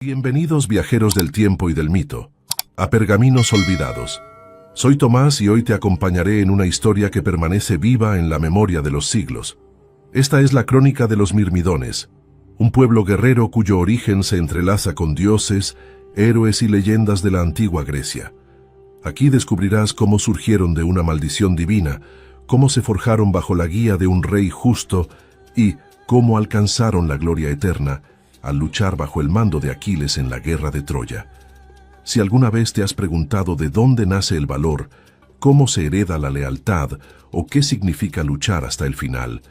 Bienvenidos viajeros del tiempo y del mito, a Pergaminos Olvidados. Soy Tomás y hoy te acompañaré en una historia que permanece viva en la memoria de los siglos. Esta es la crónica de los Mirmidones, un pueblo guerrero cuyo origen se entrelaza con dioses, héroes y leyendas de la antigua Grecia. Aquí descubrirás cómo surgieron de una maldición divina, cómo se forjaron bajo la guía de un rey justo y cómo alcanzaron la gloria eterna al luchar bajo el mando de Aquiles en la guerra de Troya. Si alguna vez te has preguntado de dónde nace el valor, cómo se hereda la lealtad o qué significa luchar hasta el final,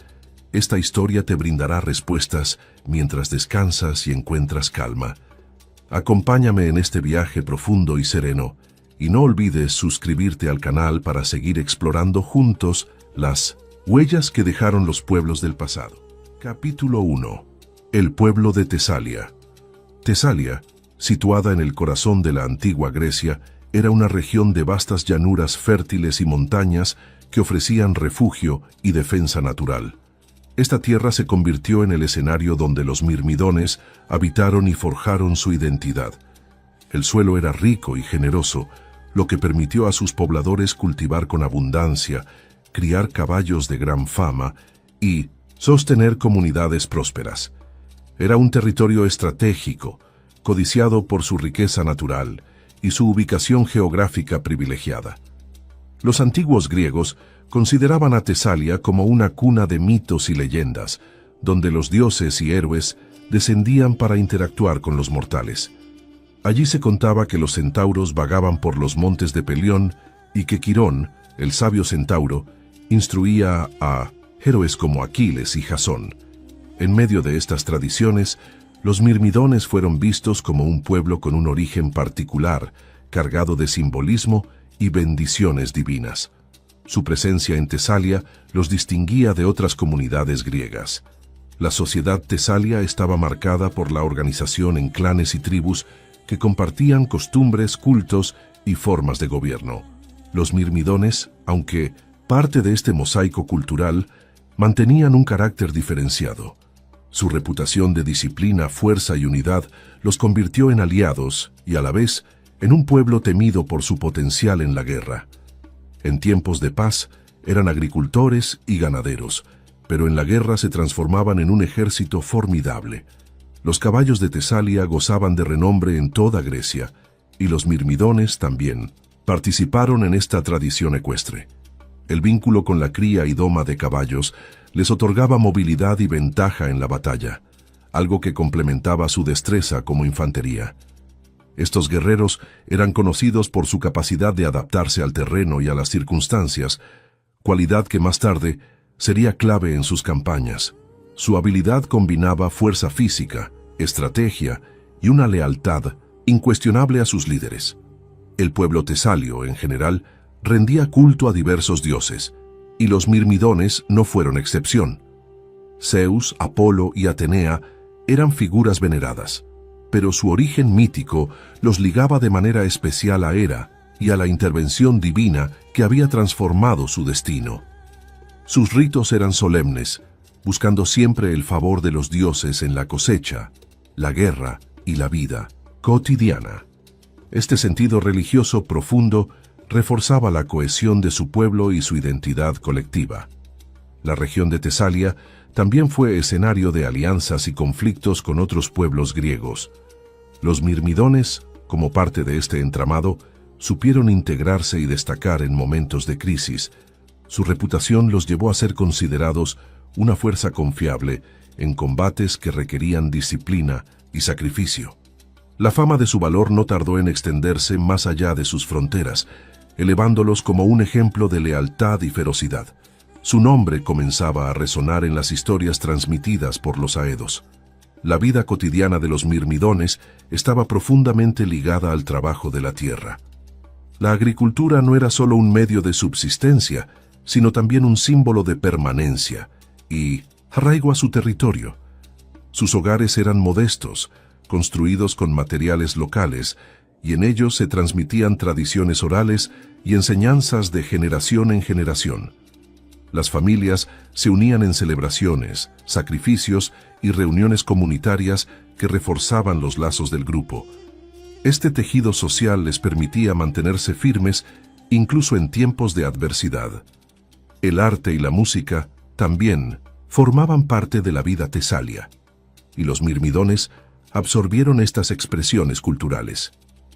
esta historia te brindará respuestas mientras descansas y encuentras calma. Acompáñame en este viaje profundo y sereno, y no olvides suscribirte al canal para seguir explorando juntos las huellas que dejaron los pueblos del pasado. Capítulo 1. El pueblo de Tesalia. Tesalia, situada en el corazón de la antigua Grecia, era una región de vastas llanuras fértiles y montañas que ofrecían refugio y defensa natural. Esta tierra se convirtió en el escenario donde los Mirmidones habitaron y forjaron su identidad. El suelo era rico y generoso, lo que permitió a sus pobladores cultivar con abundancia, criar caballos de gran fama y sostener comunidades prósperas. Era un territorio estratégico, codiciado por su riqueza natural y su ubicación geográfica privilegiada. Los antiguos griegos consideraban a Tesalia como una cuna de mitos y leyendas, donde los dioses y héroes descendían para interactuar con los mortales. Allí se contaba que los centauros vagaban por los montes de Pelión y que Quirón, el sabio centauro, instruía a héroes como Aquiles y Jasón. En medio de estas tradiciones, los Mirmidones fueron vistos como un pueblo con un origen particular, cargado de simbolismo y bendiciones divinas. Su presencia en Tesalia los distinguía de otras comunidades griegas. La sociedad tesalia estaba marcada por la organización en clanes y tribus que compartían costumbres, cultos y formas de gobierno. Los Mirmidones, aunque parte de este mosaico cultural, mantenían un carácter diferenciado. Su reputación de disciplina, fuerza y unidad los convirtió en aliados y, a la vez, en un pueblo temido por su potencial en la guerra. En tiempos de paz, eran agricultores y ganaderos, pero en la guerra se transformaban en un ejército formidable. Los caballos de Tesalia gozaban de renombre en toda Grecia, y los Mirmidones también participaron en esta tradición ecuestre. El vínculo con la cría y doma de caballos les otorgaba movilidad y ventaja en la batalla, algo que complementaba su destreza como infantería. Estos guerreros eran conocidos por su capacidad de adaptarse al terreno y a las circunstancias, cualidad que más tarde sería clave en sus campañas. Su habilidad combinaba fuerza física, estrategia y una lealtad incuestionable a sus líderes. El pueblo tesalio, en general, rendía culto a diversos dioses, y los Mirmidones no fueron excepción. Zeus, Apolo y Atenea eran figuras veneradas, pero su origen mítico los ligaba de manera especial a Hera y a la intervención divina que había transformado su destino. Sus ritos eran solemnes, buscando siempre el favor de los dioses en la cosecha, la guerra y la vida cotidiana. Este sentido religioso profundo reforzaba la cohesión de su pueblo y su identidad colectiva. La región de Tesalia también fue escenario de alianzas y conflictos con otros pueblos griegos. Los Mirmidones, como parte de este entramado, supieron integrarse y destacar en momentos de crisis. Su reputación los llevó a ser considerados una fuerza confiable en combates que requerían disciplina y sacrificio. La fama de su valor no tardó en extenderse más allá de sus fronteras, elevándolos como un ejemplo de lealtad y ferocidad. Su nombre comenzaba a resonar en las historias transmitidas por los aedos. La vida cotidiana de los Mirmidones estaba profundamente ligada al trabajo de la tierra. La agricultura no era solo un medio de subsistencia, sino también un símbolo de permanencia y arraigo a su territorio. Sus hogares eran modestos, construidos con materiales locales, y en ellos se transmitían tradiciones orales y enseñanzas de generación en generación. Las familias se unían en celebraciones, sacrificios y reuniones comunitarias que reforzaban los lazos del grupo. Este tejido social les permitía mantenerse firmes incluso en tiempos de adversidad. El arte y la música también formaban parte de la vida tesalia, y los mirmidones absorbieron estas expresiones culturales.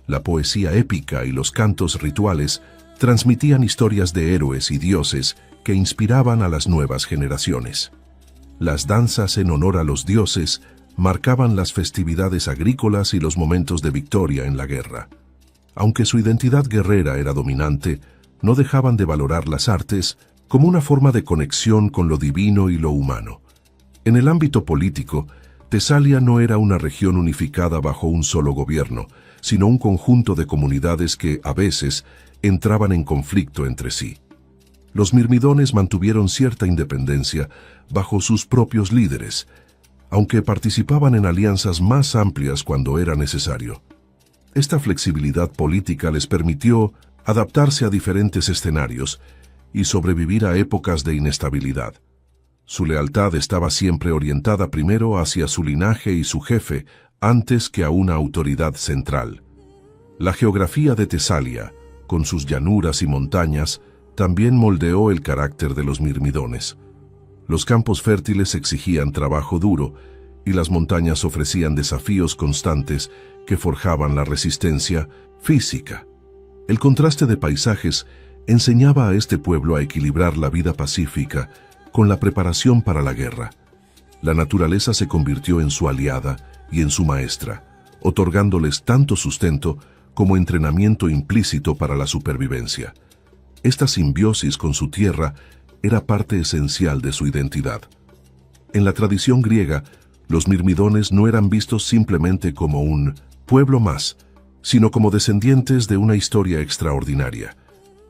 La poesía épica y los cantos rituales transmitían historias de héroes y dioses que inspiraban a las nuevas generaciones. Las danzas en honor a los dioses marcaban las festividades agrícolas y los momentos de victoria en la guerra. Aunque su identidad guerrera era dominante, no dejaban de valorar las artes como una forma de conexión con lo divino y lo humano. En el ámbito político, Tesalia no era una región unificada bajo un solo gobierno, sino un conjunto de comunidades que, a veces, entraban en conflicto entre sí. Los mirmidones mantuvieron cierta independencia bajo sus propios líderes, aunque participaban en alianzas más amplias cuando era necesario. Esta flexibilidad política les permitió adaptarse a diferentes escenarios y sobrevivir a épocas de inestabilidad. Su lealtad estaba siempre orientada primero hacia su linaje y su jefe, antes que a una autoridad central. La geografía de Tesalia, con sus llanuras y montañas, también moldeó el carácter de los mirmidones. Los campos fértiles exigían trabajo duro y las montañas ofrecían desafíos constantes que forjaban la resistencia física. El contraste de paisajes enseñaba a este pueblo a equilibrar la vida pacífica con la preparación para la guerra. La naturaleza se convirtió en su aliada y en su maestra, otorgándoles tanto sustento como entrenamiento implícito para la supervivencia. Esta simbiosis con su tierra era parte esencial de su identidad. En la tradición griega, los mirmidones no eran vistos simplemente como un pueblo más, sino como descendientes de una historia extraordinaria.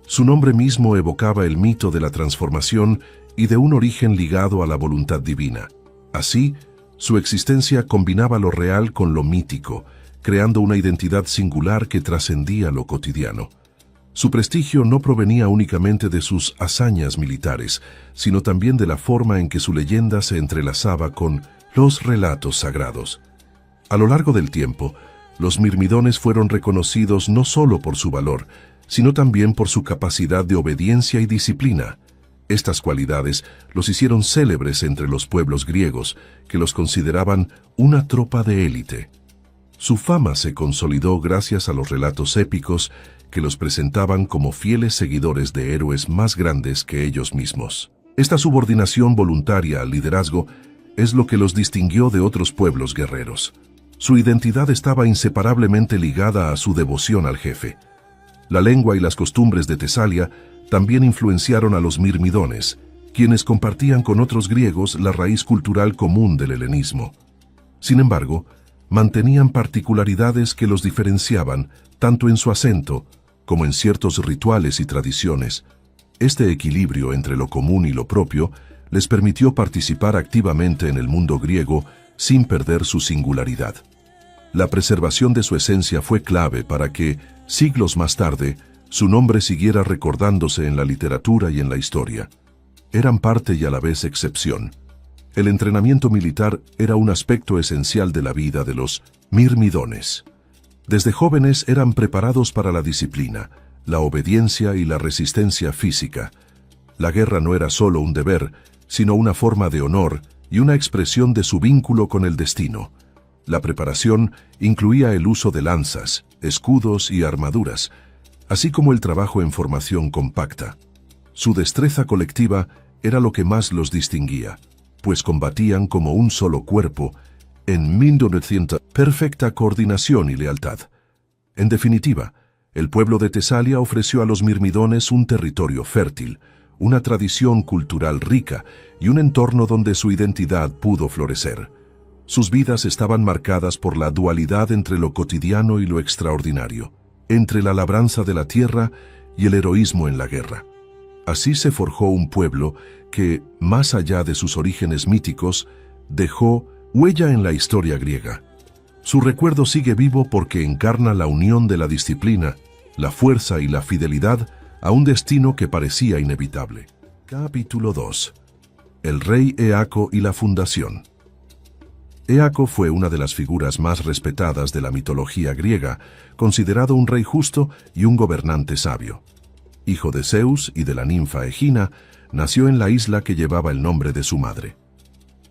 Su nombre mismo evocaba el mito de la transformación y de un origen ligado a la voluntad divina. Así, su existencia combinaba lo real con lo mítico, creando una identidad singular que trascendía lo cotidiano. Su prestigio no provenía únicamente de sus hazañas militares, sino también de la forma en que su leyenda se entrelazaba con los relatos sagrados. A lo largo del tiempo, los mirmidones fueron reconocidos no solo por su valor, sino también por su capacidad de obediencia y disciplina. Estas cualidades los hicieron célebres entre los pueblos griegos, que los consideraban una tropa de élite. Su fama se consolidó gracias a los relatos épicos que los presentaban como fieles seguidores de héroes más grandes que ellos mismos. Esta subordinación voluntaria al liderazgo es lo que los distinguió de otros pueblos guerreros. Su identidad estaba inseparablemente ligada a su devoción al jefe. La lengua y las costumbres de Tesalia también influenciaron a los mirmidones, quienes compartían con otros griegos la raíz cultural común del helenismo. Sin embargo, mantenían particularidades que los diferenciaban tanto en su acento como en ciertos rituales y tradiciones. Este equilibrio entre lo común y lo propio les permitió participar activamente en el mundo griego sin perder su singularidad. La preservación de su esencia fue clave para que, siglos más tarde, su nombre siguiera recordándose en la literatura y en la historia. Eran parte y a la vez excepción. El entrenamiento militar era un aspecto esencial de la vida de los mirmidones. Desde jóvenes eran preparados para la disciplina, la obediencia y la resistencia física. La guerra no era solo un deber, sino una forma de honor y una expresión de su vínculo con el destino. La preparación incluía el uso de lanzas, escudos y armaduras, así como el trabajo en formación compacta. Su destreza colectiva era lo que más los distinguía, pues combatían como un solo cuerpo, en 1900, perfecta coordinación y lealtad. En definitiva, el pueblo de Tesalia ofreció a los mirmidones un territorio fértil, una tradición cultural rica y un entorno donde su identidad pudo florecer. Sus vidas estaban marcadas por la dualidad entre lo cotidiano y lo extraordinario, entre la labranza de la tierra y el heroísmo en la guerra. Así se forjó un pueblo que, más allá de sus orígenes míticos, dejó huella en la historia griega. Su recuerdo sigue vivo porque encarna la unión de la disciplina, la fuerza y la fidelidad a un destino que parecía inevitable. Capítulo 2. El rey Eaco y la fundación. Eaco fue una de las figuras más respetadas de la mitología griega, considerado un rey justo y un gobernante sabio. Hijo de Zeus y de la ninfa Egina, nació en la isla que llevaba el nombre de su madre.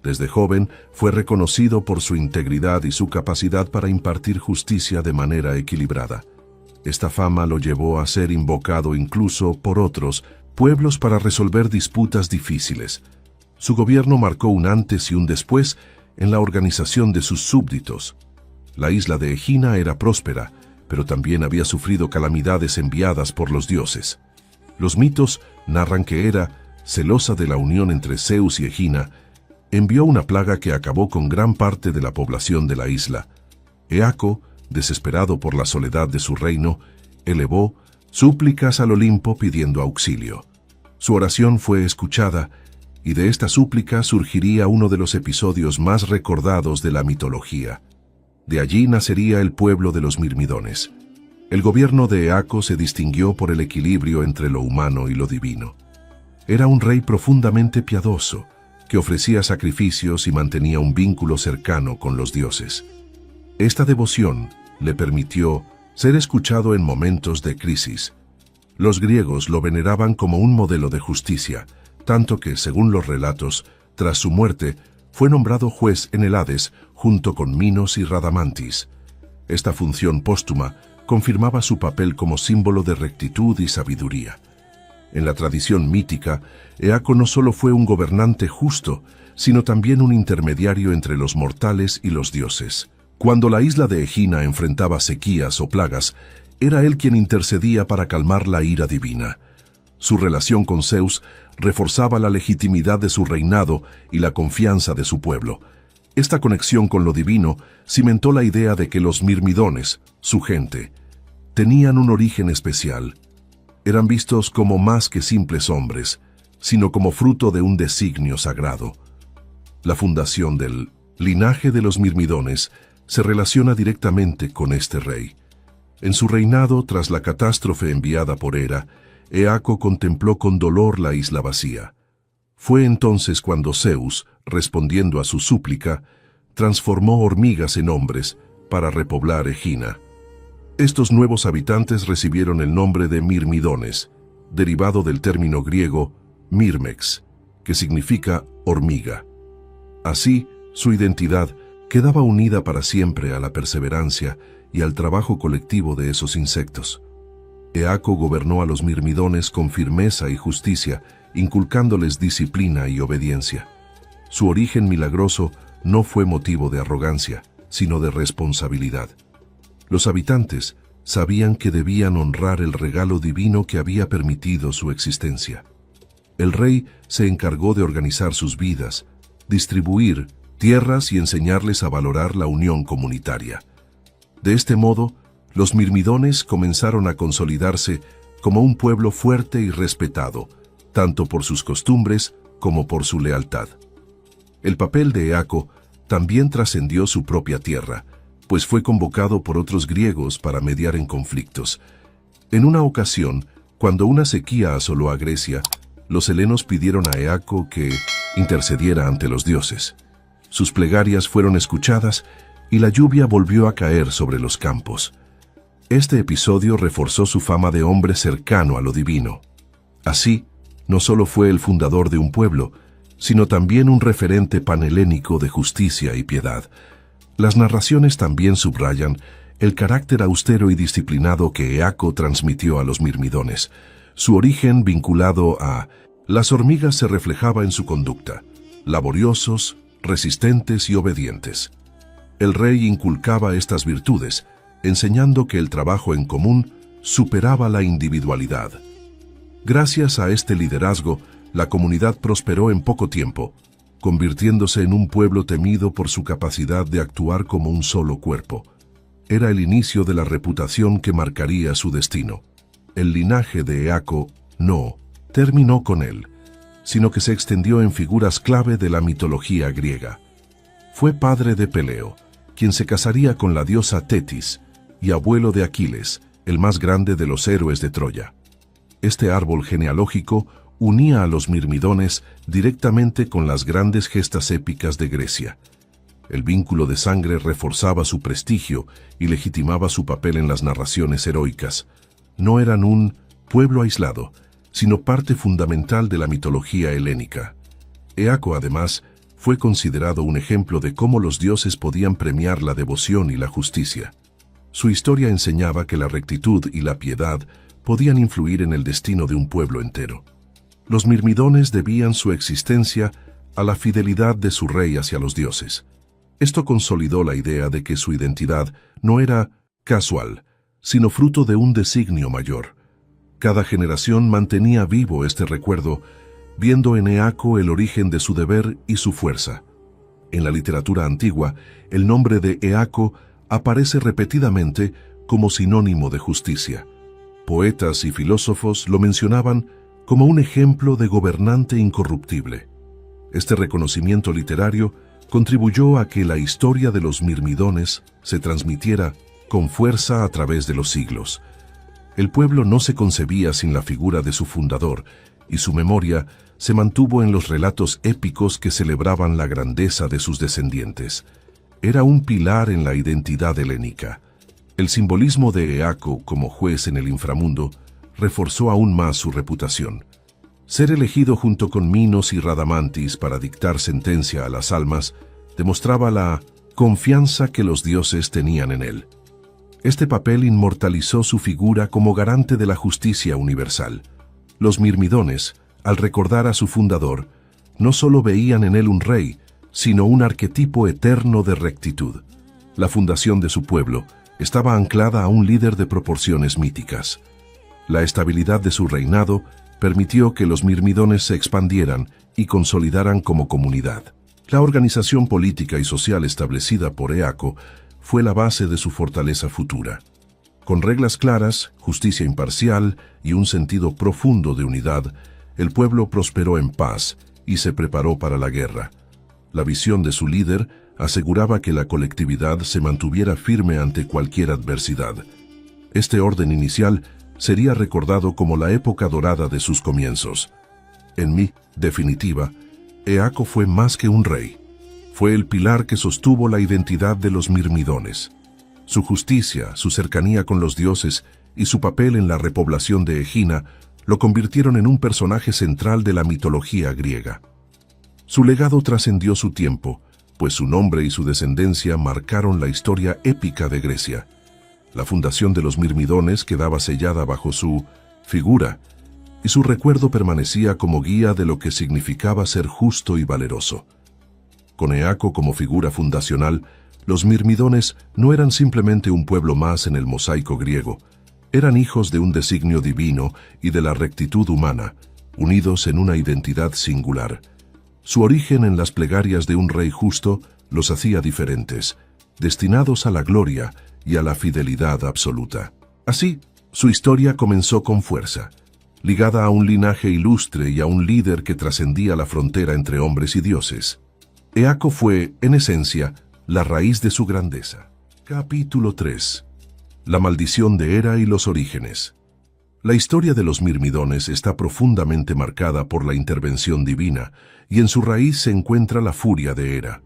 Desde joven fue reconocido por su integridad y su capacidad para impartir justicia de manera equilibrada. Esta fama lo llevó a ser invocado incluso por otros pueblos para resolver disputas difíciles. Su gobierno marcó un antes y un después en la organización de sus súbditos. La isla de Egina era próspera, pero también había sufrido calamidades enviadas por los dioses. Los mitos narran que Hera, celosa de la unión entre Zeus y Egina, envió una plaga que acabó con gran parte de la población de la isla. Eaco, desesperado por la soledad de su reino, elevó súplicas al Olimpo pidiendo auxilio. Su oración fue escuchada, y de esta súplica surgiría uno de los episodios más recordados de la mitología. De allí nacería el pueblo de los Mirmidones. El gobierno de Eaco se distinguió por el equilibrio entre lo humano y lo divino. Era un rey profundamente piadoso, que ofrecía sacrificios y mantenía un vínculo cercano con los dioses. Esta devoción le permitió ser escuchado en momentos de crisis. Los griegos lo veneraban como un modelo de justicia, tanto que, según los relatos, tras su muerte, fue nombrado juez en el Hades junto con Minos y Radamantis. Esta función póstuma confirmaba su papel como símbolo de rectitud y sabiduría. En la tradición mítica, Eaco no solo fue un gobernante justo, sino también un intermediario entre los mortales y los dioses. Cuando la isla de Egina enfrentaba sequías o plagas, era él quien intercedía para calmar la ira divina. Su relación con Zeus reforzaba la legitimidad de su reinado y la confianza de su pueblo. Esta conexión con lo divino cimentó la idea de que los Mirmidones, su gente, tenían un origen especial. Eran vistos como más que simples hombres, sino como fruto de un designio sagrado. La fundación del linaje de los Mirmidones se relaciona directamente con este rey. En su reinado, tras la catástrofe enviada por Hera, Eaco contempló con dolor la isla vacía. Fue entonces cuando Zeus, respondiendo a su súplica, transformó hormigas en hombres para repoblar Egina. Estos nuevos habitantes recibieron el nombre de Mirmidones, derivado del término griego mirmex, que significa hormiga. Así, su identidad quedaba unida para siempre a la perseverancia y al trabajo colectivo de esos insectos. Eaco gobernó a los Mirmidones con firmeza y justicia, inculcándoles disciplina y obediencia. Su origen milagroso no fue motivo de arrogancia, sino de responsabilidad. Los habitantes sabían que debían honrar el regalo divino que había permitido su existencia. El rey se encargó de organizar sus vidas, distribuir tierras y enseñarles a valorar la unión comunitaria. De este modo, los Mirmidones comenzaron a consolidarse como un pueblo fuerte y respetado, tanto por sus costumbres como por su lealtad. El papel de Eaco también trascendió su propia tierra, pues fue convocado por otros griegos para mediar en conflictos. En una ocasión, cuando una sequía asoló a Grecia, los helenos pidieron a Eaco que intercediera ante los dioses. Sus plegarias fueron escuchadas y la lluvia volvió a caer sobre los campos. Este episodio reforzó su fama de hombre cercano a lo divino. Así, no solo fue el fundador de un pueblo, sino también un referente panhelénico de justicia y piedad. Las narraciones también subrayan el carácter austero y disciplinado que Eaco transmitió a los Mirmidones. Su origen vinculado a las hormigas se reflejaba en su conducta, laboriosos, resistentes y obedientes. El rey inculcaba estas virtudes, enseñando que el trabajo en común superaba la individualidad. Gracias a este liderazgo, la comunidad prosperó en poco tiempo, convirtiéndose en un pueblo temido por su capacidad de actuar como un solo cuerpo. Era el inicio de la reputación que marcaría su destino. El linaje de Eaco no terminó con él, sino que se extendió en figuras clave de la mitología griega. Fue padre de Peleo, quien se casaría con la diosa Tetis, y abuelo de Aquiles, el más grande de los héroes de Troya. Este árbol genealógico unía a los mirmidones directamente con las grandes gestas épicas de Grecia. El vínculo de sangre reforzaba su prestigio y legitimaba su papel en las narraciones heroicas. No eran un pueblo aislado, sino parte fundamental de la mitología helénica. Eaco, además, fue considerado un ejemplo de cómo los dioses podían premiar la devoción y la justicia. Su historia enseñaba que la rectitud y la piedad podían influir en el destino de un pueblo entero. Los mirmidones debían su existencia a la fidelidad de su rey hacia los dioses. Esto consolidó la idea de que su identidad no era casual, sino fruto de un designio mayor. Cada generación mantenía vivo este recuerdo, viendo en Eaco el origen de su deber y su fuerza. En la literatura antigua, el nombre de Eaco aparece repetidamente como sinónimo de justicia. Poetas y filósofos lo mencionaban como un ejemplo de gobernante incorruptible. Este reconocimiento literario contribuyó a que la historia de los mirmidones se transmitiera con fuerza a través de los siglos. El pueblo no se concebía sin la figura de su fundador, y su memoria se mantuvo en los relatos épicos que celebraban la grandeza de sus descendientes. Era un pilar en la identidad helénica. El simbolismo de Eaco como juez en el inframundo reforzó aún más su reputación. Ser elegido junto con Minos y Radamantis para dictar sentencia a las almas demostraba la confianza que los dioses tenían en él. Este papel inmortalizó su figura como garante de la justicia universal. Los mirmidones, al recordar a su fundador, no solo veían en él un rey, sino un arquetipo eterno de rectitud. La fundación de su pueblo estaba anclada a un líder de proporciones míticas. La estabilidad de su reinado permitió que los mirmidones se expandieran y consolidaran como comunidad. La organización política y social establecida por Eaco fue la base de su fortaleza futura. Con reglas claras, justicia imparcial y un sentido profundo de unidad, el pueblo prosperó en paz y se preparó para la guerra. La visión de su líder aseguraba que la colectividad se mantuviera firme ante cualquier adversidad. Este orden inicial sería recordado como la época dorada de sus comienzos. En definitiva, Eaco fue más que un rey. Fue el pilar que sostuvo la identidad de los mirmidones. Su justicia, su cercanía con los dioses y su papel en la repoblación de Egina lo convirtieron en un personaje central de la mitología griega. Su legado trascendió su tiempo, pues su nombre y su descendencia marcaron la historia épica de Grecia. La fundación de los mirmidones quedaba sellada bajo su figura, y su recuerdo permanecía como guía de lo que significaba ser justo y valeroso. Con Eaco como figura fundacional, los mirmidones no eran simplemente un pueblo más en el mosaico griego, eran hijos de un designio divino y de la rectitud humana, unidos en una identidad singular. Su origen en las plegarias de un rey justo los hacía diferentes, destinados a la gloria y a la fidelidad absoluta. Así, su historia comenzó con fuerza, ligada a un linaje ilustre y a un líder que trascendía la frontera entre hombres y dioses. Eaco fue, en esencia, la raíz de su grandeza. Capítulo 3. La maldición de Hera y los orígenes. La historia de los mirmidones está profundamente marcada por la intervención divina, y en su raíz se encuentra la furia de Hera.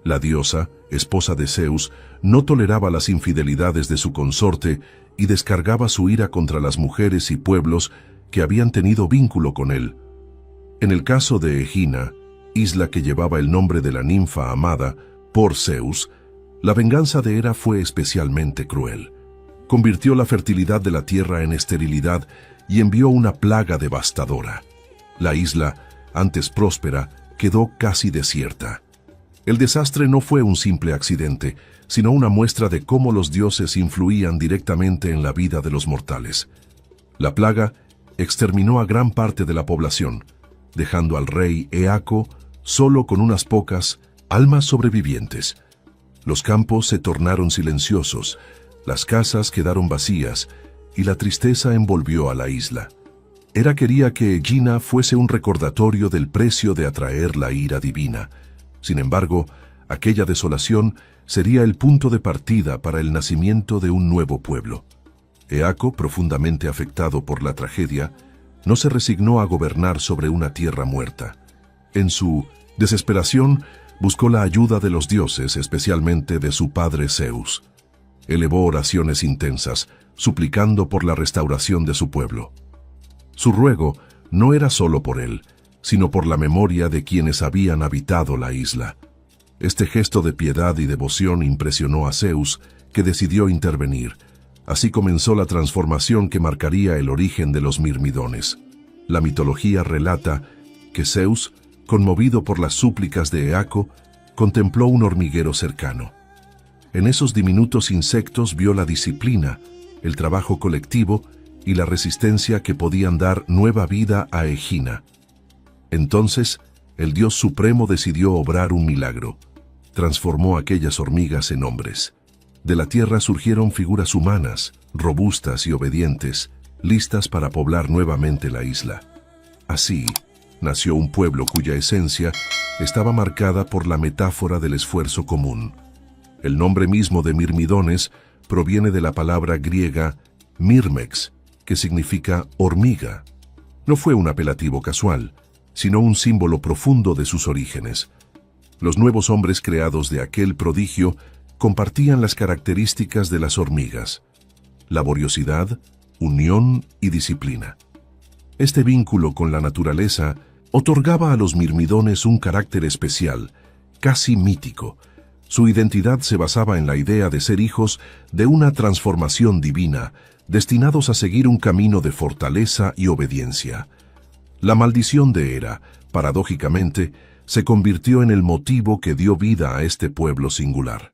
La diosa, esposa de Zeus, no toleraba las infidelidades de su consorte y descargaba su ira contra las mujeres y pueblos que habían tenido vínculo con él. En el caso de Egina, isla que llevaba el nombre de la ninfa amada por Zeus, la venganza de Hera fue especialmente cruel. Convirtió la fertilidad de la tierra en esterilidad y envió una plaga devastadora. La isla, antes próspera, quedó casi desierta. El desastre no fue un simple accidente, sino una muestra de cómo los dioses influían directamente en la vida de los mortales. La plaga exterminó a gran parte de la población, dejando al rey Eaco solo con unas pocas almas sobrevivientes. Los campos se tornaron silenciosos, las casas quedaron vacías y la tristeza envolvió a la isla. Hera quería que Egina fuese un recordatorio del precio de atraer la ira divina. Sin embargo, aquella desolación sería el punto de partida para el nacimiento de un nuevo pueblo. Eaco, profundamente afectado por la tragedia, no se resignó a gobernar sobre una tierra muerta. En su desesperación, buscó la ayuda de los dioses, especialmente de su padre Zeus. Elevó oraciones intensas, suplicando por la restauración de su pueblo. Su ruego no era solo por él, sino por la memoria de quienes habían habitado la isla. Este gesto de piedad y devoción impresionó a Zeus, que decidió intervenir. Así comenzó la transformación que marcaría el origen de los mirmidones. La mitología relata que Zeus, conmovido por las súplicas de Eaco, contempló un hormiguero cercano. En esos diminutos insectos vio la disciplina, el trabajo colectivo y la resistencia que podían dar nueva vida a Egina. Entonces, el Dios Supremo decidió obrar un milagro. Transformó aquellas hormigas en hombres. De la tierra surgieron figuras humanas, robustas y obedientes, listas para poblar nuevamente la isla. Así, nació un pueblo cuya esencia estaba marcada por la metáfora del esfuerzo común. El nombre mismo de Mirmidones proviene de la palabra griega mirmex, que significa hormiga. No fue un apelativo casual, sino un símbolo profundo de sus orígenes. Los nuevos hombres creados de aquel prodigio compartían las características de las hormigas: laboriosidad, unión y disciplina. Este vínculo con la naturaleza otorgaba a los mirmidones un carácter especial, casi mítico. Su identidad se basaba en la idea de ser hijos de una transformación divina, destinados a seguir un camino de fortaleza y obediencia. La maldición de Hera, paradójicamente, se convirtió en el motivo que dio vida a este pueblo singular.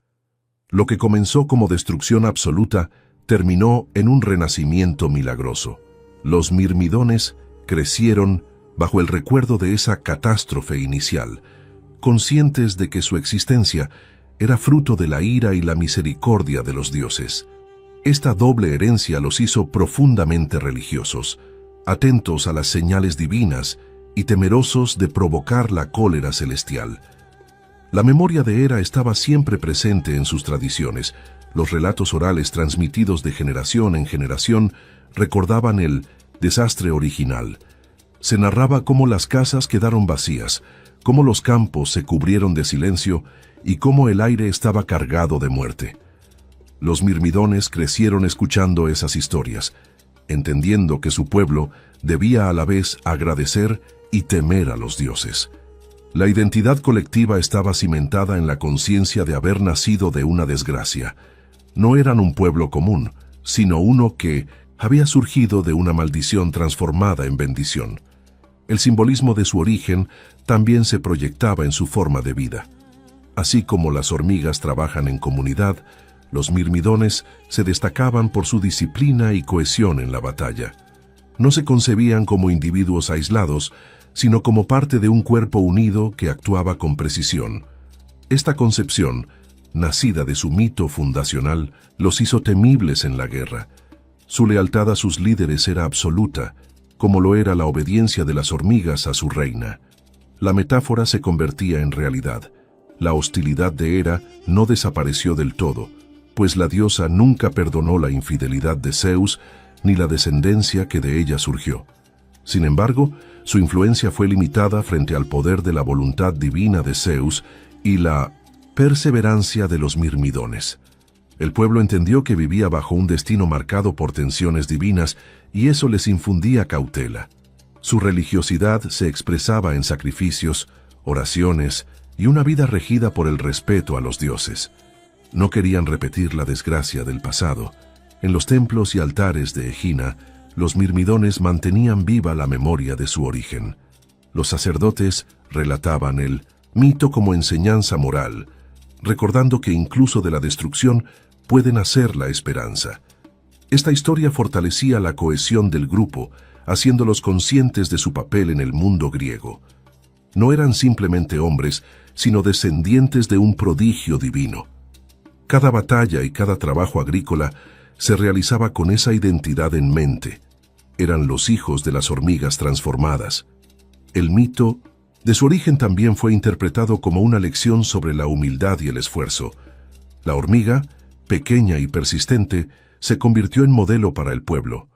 Lo que comenzó como destrucción absoluta terminó en un renacimiento milagroso. Los mirmidones crecieron bajo el recuerdo de esa catástrofe inicial, conscientes de que su existencia era fruto de la ira y la misericordia de los dioses. Esta doble herencia los hizo profundamente religiosos, atentos a las señales divinas y temerosos de provocar la cólera celestial. La memoria de Hera estaba siempre presente en sus tradiciones. Los relatos orales transmitidos de generación en generación recordaban el desastre original. Se narraba cómo las casas quedaron vacías, cómo los campos se cubrieron de silencio y cómo el aire estaba cargado de muerte. Los mirmidones crecieron escuchando esas historias, entendiendo que su pueblo debía a la vez agradecer y temer a los dioses. La identidad colectiva estaba cimentada en la conciencia de haber nacido de una desgracia. No eran un pueblo común, sino uno que había surgido de una maldición transformada en bendición. El simbolismo de su origen también se proyectaba en su forma de vida. Así como las hormigas trabajan en comunidad, los mirmidones se destacaban por su disciplina y cohesión en la batalla. No se concebían como individuos aislados, sino como parte de un cuerpo unido que actuaba con precisión. Esta concepción, nacida de su mito fundacional, los hizo temibles en la guerra. Su lealtad a sus líderes era absoluta, como lo era la obediencia de las hormigas a su reina. La metáfora se convertía en realidad. La hostilidad de Hera no desapareció del todo, pues la diosa nunca perdonó la infidelidad de Zeus ni la descendencia que de ella surgió. Sin embargo, su influencia fue limitada frente al poder de la voluntad divina de Zeus y la perseverancia de los mirmidones. El pueblo entendió que vivía bajo un destino marcado por tensiones divinas y eso les infundía cautela. Su religiosidad se expresaba en sacrificios, oraciones y una vida regida por el respeto a los dioses. No querían repetir la desgracia del pasado. En los templos y altares de Egina, los mirmidones mantenían viva la memoria de su origen. Los sacerdotes relataban el mito como enseñanza moral, recordando que incluso de la destrucción puede nacer la esperanza. Esta historia fortalecía la cohesión del grupo, haciéndolos conscientes de su papel en el mundo griego. No eran simplemente hombres, sino descendientes de un prodigio divino. Cada batalla y cada trabajo agrícola se realizaba con esa identidad en mente. Eran los hijos de las hormigas transformadas. El mito de su origen también fue interpretado como una lección sobre la humildad y el esfuerzo. La hormiga, pequeña y persistente, se convirtió en modelo para el pueblo.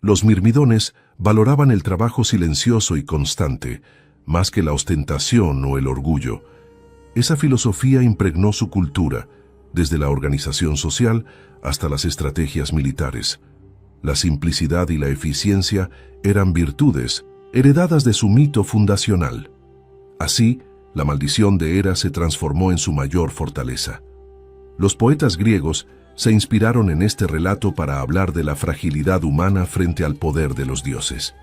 Los mirmidones valoraban el trabajo silencioso y constante, más que la ostentación o el orgullo. Esa filosofía impregnó su cultura, desde la organización social hasta las estrategias militares. La simplicidad y la eficiencia eran virtudes heredadas de su mito fundacional. Así, la maldición de Hera se transformó en su mayor fortaleza. Los poetas griegos se inspiraron en este relato para hablar de la fragilidad humana frente al poder de los dioses.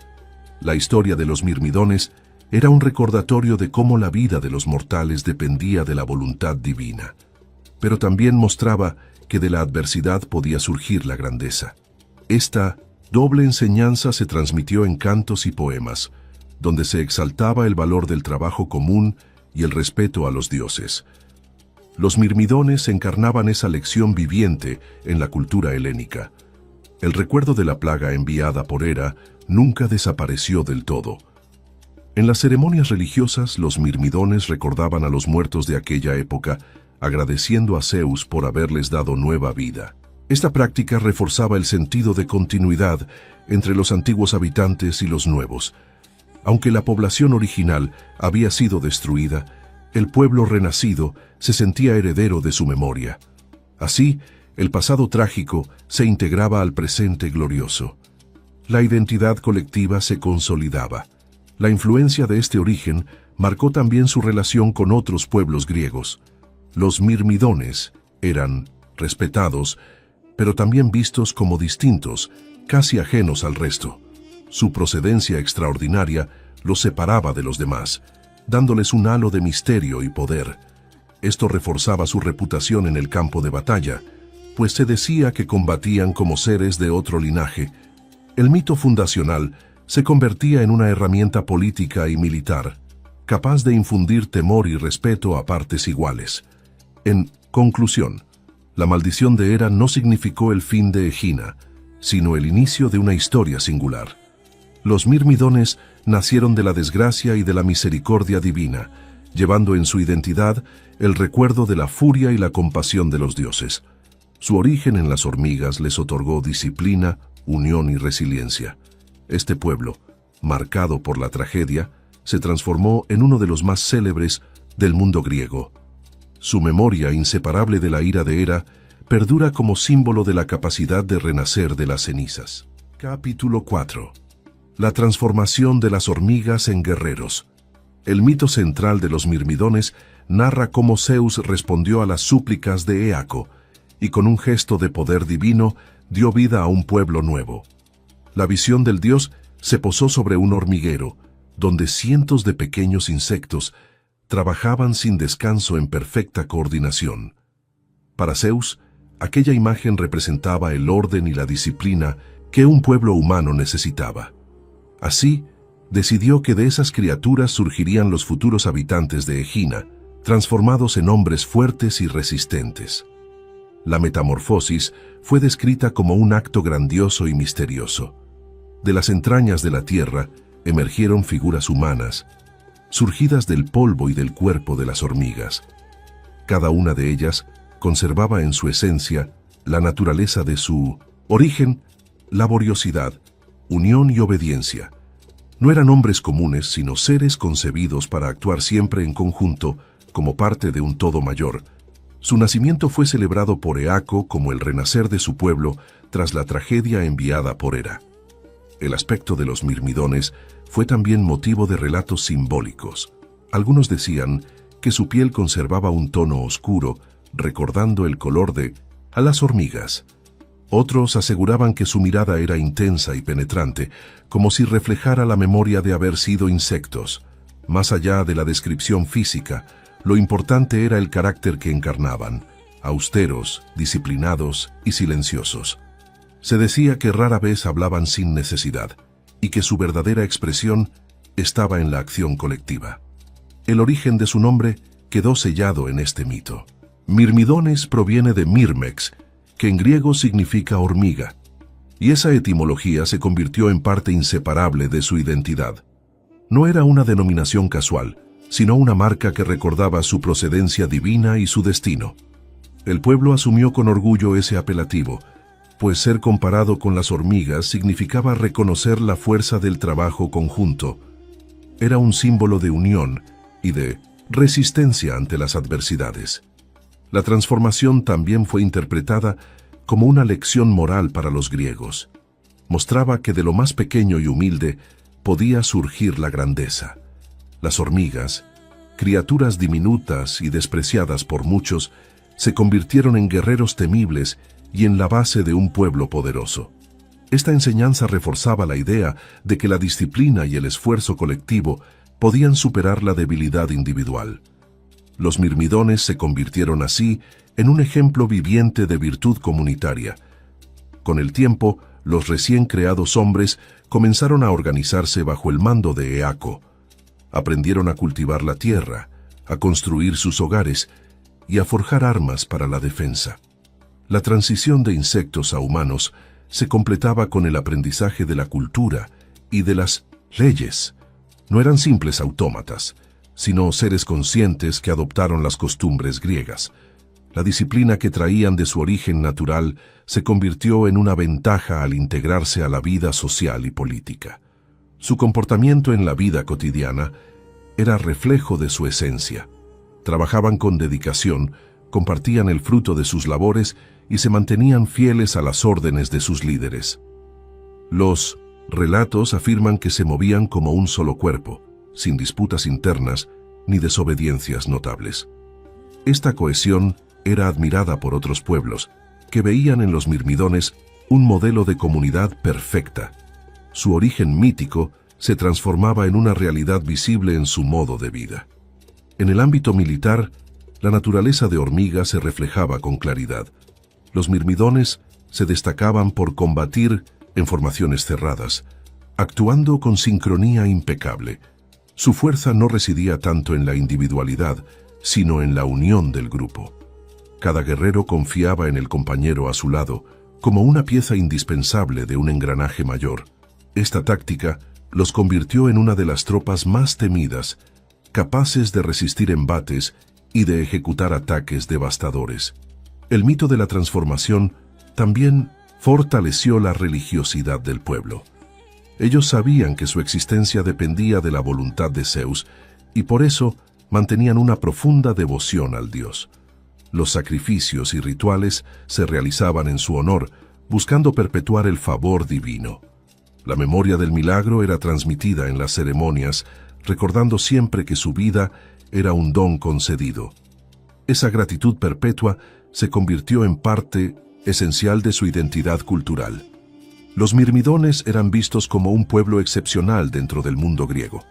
La historia de los mirmidones era un recordatorio de cómo la vida de los mortales dependía de la voluntad divina, pero también mostraba que de la adversidad podía surgir la grandeza. Esta doble enseñanza se transmitió en cantos y poemas, donde se exaltaba el valor del trabajo común y el respeto a los dioses. Los mirmidones encarnaban esa lección viviente en la cultura helénica. El recuerdo de la plaga enviada por Hera nunca desapareció del todo. En las ceremonias religiosas, los mirmidones recordaban a los muertos de aquella época, agradeciendo a Zeus por haberles dado nueva vida. Esta práctica reforzaba el sentido de continuidad entre los antiguos habitantes y los nuevos. Aunque la población original había sido destruida, el pueblo renacido se sentía heredero de su memoria. Así, el pasado trágico se integraba al presente glorioso. La identidad colectiva se consolidaba. La influencia de este origen marcó también su relación con otros pueblos griegos. Los mirmidones eran respetados, pero también vistos como distintos, casi ajenos al resto. Su procedencia extraordinaria los separaba de los demás, dándoles un halo de misterio y poder. Esto reforzaba su reputación en el campo de batalla, pues se decía que combatían como seres de otro linaje. El mito fundacional se convertía en una herramienta política y militar, capaz de infundir temor y respeto a partes iguales. En conclusión, la maldición de Hera no significó el fin de Egina, sino el inicio de una historia singular. Los mirmidones nacieron de la desgracia y de la misericordia divina, llevando en su identidad el recuerdo de la furia y la compasión de los dioses. Su origen en las hormigas les otorgó disciplina, unión y resiliencia. Este pueblo, marcado por la tragedia, se transformó en uno de los más célebres del mundo griego. Su memoria, inseparable de la ira de Hera, perdura como símbolo de la capacidad de renacer de las cenizas. Capítulo 4. La transformación de las hormigas en guerreros. El mito central de los mirmidones narra cómo Zeus respondió a las súplicas de Eaco y con un gesto de poder divino dio vida a un pueblo nuevo. La visión del dios se posó sobre un hormiguero, donde cientos de pequeños insectos trabajaban sin descanso en perfecta coordinación. Para Zeus, aquella imagen representaba el orden y la disciplina que un pueblo humano necesitaba. Así, decidió que de esas criaturas surgirían los futuros habitantes de Egina, transformados en hombres fuertes y resistentes. La metamorfosis fue descrita como un acto grandioso y misterioso. De las entrañas de la tierra emergieron figuras humanas, surgidas del polvo y del cuerpo de las hormigas. Cada una de ellas conservaba en su esencia la naturaleza de su origen, laboriosidad, unión y obediencia. No eran hombres comunes, sino seres concebidos para actuar siempre en conjunto, como parte de un todo mayor. Su nacimiento fue celebrado por Eaco como el renacer de su pueblo tras la tragedia enviada por Hera. El aspecto de los mirmidones fue también motivo de relatos simbólicos. Algunos decían que su piel conservaba un tono oscuro, recordando el color de a las hormigas. Otros aseguraban que su mirada era intensa y penetrante, como si reflejara la memoria de haber sido insectos. Más allá de la descripción física, lo importante era el carácter que encarnaban, austeros, disciplinados y silenciosos. Se decía que rara vez hablaban sin necesidad, y que su verdadera expresión estaba en la acción colectiva. El origen de su nombre quedó sellado en este mito. Mirmidones proviene de mirmex, que en griego significa hormiga, y esa etimología se convirtió en parte inseparable de su identidad. No era una denominación casual, sino una marca que recordaba su procedencia divina y su destino. El pueblo asumió con orgullo ese apelativo, pues ser comparado con las hormigas significaba reconocer la fuerza del trabajo conjunto. Era un símbolo de unión y de resistencia ante las adversidades. La transformación también fue interpretada como una lección moral para los griegos. Mostraba que de lo más pequeño y humilde podía surgir la grandeza. Las hormigas, criaturas diminutas y despreciadas por muchos, se convirtieron en guerreros temibles y en la base de un pueblo poderoso. Esta enseñanza reforzaba la idea de que la disciplina y el esfuerzo colectivo podían superar la debilidad individual. Los mirmidones se convirtieron así en un ejemplo viviente de virtud comunitaria. Con el tiempo, los recién creados hombres comenzaron a organizarse bajo el mando de Eaco. Aprendieron a cultivar la tierra, a construir sus hogares y a forjar armas para la defensa. La transición de insectos a humanos se completaba con el aprendizaje de la cultura y de las leyes. No eran simples autómatas, sino seres conscientes que adoptaron las costumbres griegas. La disciplina que traían de su origen natural se convirtió en una ventaja al integrarse a la vida social y política. Su comportamiento en la vida cotidiana era reflejo de su esencia. Trabajaban con dedicación, compartían el fruto de sus labores y se mantenían fieles a las órdenes de sus líderes. Los relatos afirman que se movían como un solo cuerpo, sin disputas internas ni desobediencias notables. Esta cohesión era admirada por otros pueblos, que veían en los mirmidones un modelo de comunidad perfecta. Su origen mítico se transformaba en una realidad visible en su modo de vida. En el ámbito militar, la naturaleza de hormiga se reflejaba con claridad. Los mirmidones se destacaban por combatir en formaciones cerradas, actuando con sincronía impecable. Su fuerza no residía tanto en la individualidad, sino en la unión del grupo. Cada guerrero confiaba en el compañero a su lado, como una pieza indispensable de un engranaje mayor. Esta táctica los convirtió en una de las tropas más temidas, capaces de resistir embates y de ejecutar ataques devastadores. El mito de la transformación también fortaleció la religiosidad del pueblo. Ellos sabían que su existencia dependía de la voluntad de Zeus y por eso mantenían una profunda devoción al dios. Los sacrificios y rituales se realizaban en su honor, buscando perpetuar el favor divino. La memoria del milagro era transmitida en las ceremonias, recordando siempre que su vida era un don concedido. Esa gratitud perpetua se convirtió en parte esencial de su identidad cultural. Los mirmidones eran vistos como un pueblo excepcional dentro del mundo griego.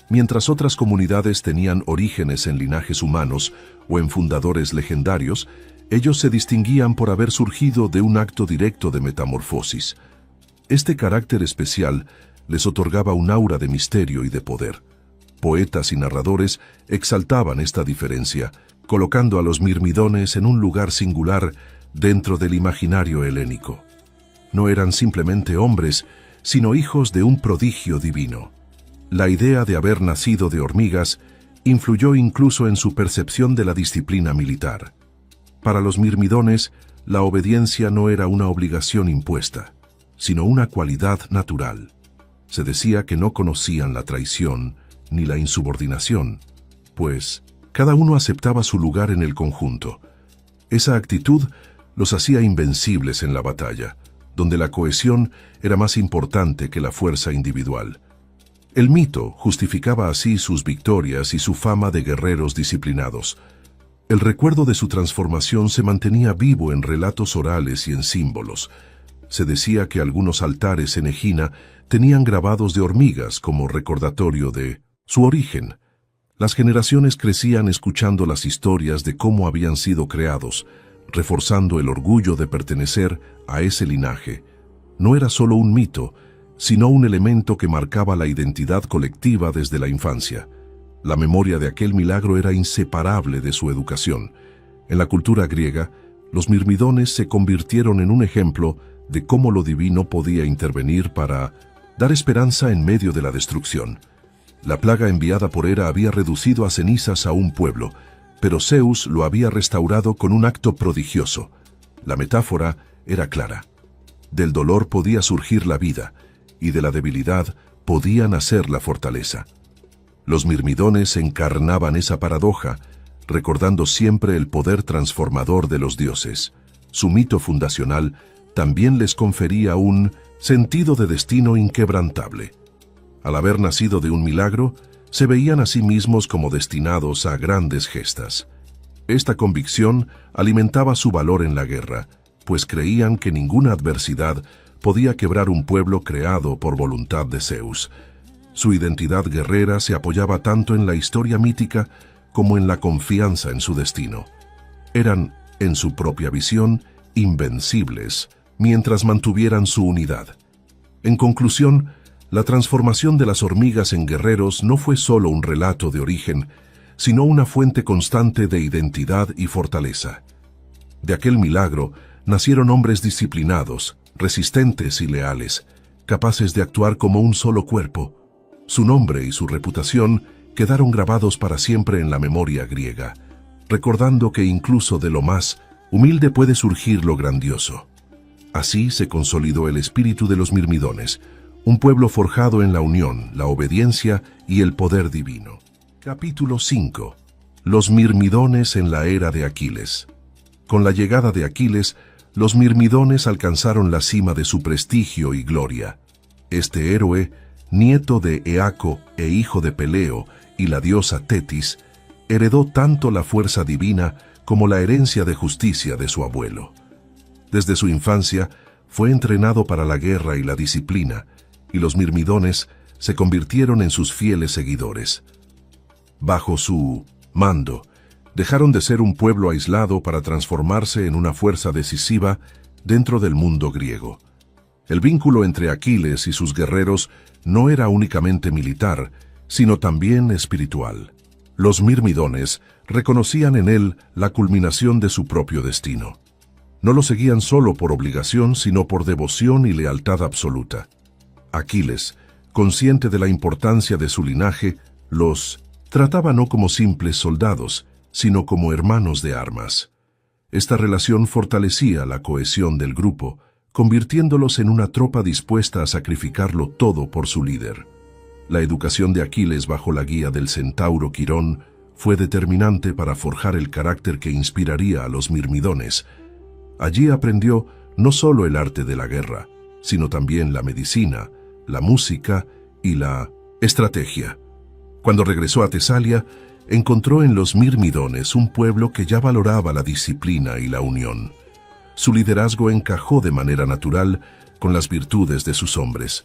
Mientras otras comunidades tenían orígenes en linajes humanos o en fundadores legendarios, ellos se distinguían por haber surgido de un acto directo de metamorfosis. Este carácter especial les otorgaba un aura de misterio y de poder. Poetas y narradores exaltaban esta diferencia, colocando a los mirmidones en un lugar singular dentro del imaginario helénico. No eran simplemente hombres, sino hijos de un prodigio divino. La idea de haber nacido de hormigas influyó incluso en su percepción de la disciplina militar. Para los mirmidones, la obediencia no era una obligación impuesta, sino una cualidad natural. Se decía que no conocían la traición ni la insubordinación, pues cada uno aceptaba su lugar en el conjunto. Esa actitud los hacía invencibles en la batalla, donde la cohesión era más importante que la fuerza individual. El mito justificaba así sus victorias y su fama de guerreros disciplinados. El recuerdo de su transformación se mantenía vivo en relatos orales y en símbolos. Se decía que algunos altares en Egina tenían grabados de hormigas como recordatorio de su origen. Las generaciones crecían escuchando las historias de cómo habían sido creados, reforzando el orgullo de pertenecer a ese linaje. No era solo un mito, sino un elemento que marcaba la identidad colectiva desde la infancia. La memoria de aquel milagro era inseparable de su educación. En la cultura griega, los mirmidones se convirtieron en un ejemplo de cómo lo divino podía intervenir para dar esperanza en medio de la destrucción. La plaga enviada por Hera había reducido a cenizas a un pueblo, pero Zeus lo había restaurado con un acto prodigioso. La metáfora era clara. Del dolor podía surgir la vida, y de la debilidad podía nacer la fortaleza. Los mirmidones encarnaban esa paradoja, recordando siempre el poder transformador de los dioses. Su mito fundacional también les confería un sentido de destino inquebrantable. Al haber nacido de un milagro, se veían a sí mismos como destinados a grandes gestas. Esta convicción alimentaba su valor en la guerra, pues creían que ninguna adversidad podía quebrar un pueblo creado por voluntad de Zeus. Su identidad guerrera se apoyaba tanto en la historia mítica como en la confianza en su destino. Eran, en su propia visión, invencibles, mientras mantuvieran su unidad. En conclusión, la transformación de las hormigas en guerreros no fue solo un relato de origen, sino una fuente constante de identidad y fortaleza. De aquel milagro nacieron hombres disciplinados, resistentes y leales, capaces de actuar como un solo cuerpo. Su nombre y su reputación quedaron grabados para siempre en la memoria griega, recordando que incluso de lo más humilde puede surgir lo grandioso. Así se consolidó el espíritu de los mirmidones, un pueblo forjado en la unión, la obediencia y el poder divino. Capítulo 5. Los mirmidones en la era de Aquiles. Con la llegada de Aquiles, los mirmidones alcanzaron la cima de su prestigio y gloria. Este héroe, nieto de Eaco e hijo de Peleo y la diosa Tetis, heredó tanto la fuerza divina como la herencia de justicia de su abuelo. Desde su infancia fue entrenado para la guerra y la disciplina, y los mirmidones se convirtieron en sus fieles seguidores. Bajo su mando, dejaron de ser un pueblo aislado para transformarse en una fuerza decisiva dentro del mundo griego. El vínculo entre Aquiles y sus guerreros no era únicamente militar, sino también espiritual. Los mirmidones reconocían en él la culminación de su propio destino. No lo seguían solo por obligación, sino por devoción y lealtad absoluta. Aquiles, consciente de la importancia de su linaje, los trataba no como simples soldados, sino como hermanos de armas. Esta relación fortalecía la cohesión del grupo, convirtiéndolos en una tropa dispuesta a sacrificarlo todo por su líder. La educación de Aquiles bajo la guía del centauro Quirón fue determinante para forjar el carácter que inspiraría a los mirmidones. Allí aprendió no solo el arte de la guerra, sino también la medicina, la música y la estrategia. Cuando regresó a Tesalia, encontró en los mirmidones un pueblo que ya valoraba la disciplina y la unión. Su liderazgo encajó de manera natural con las virtudes de sus hombres.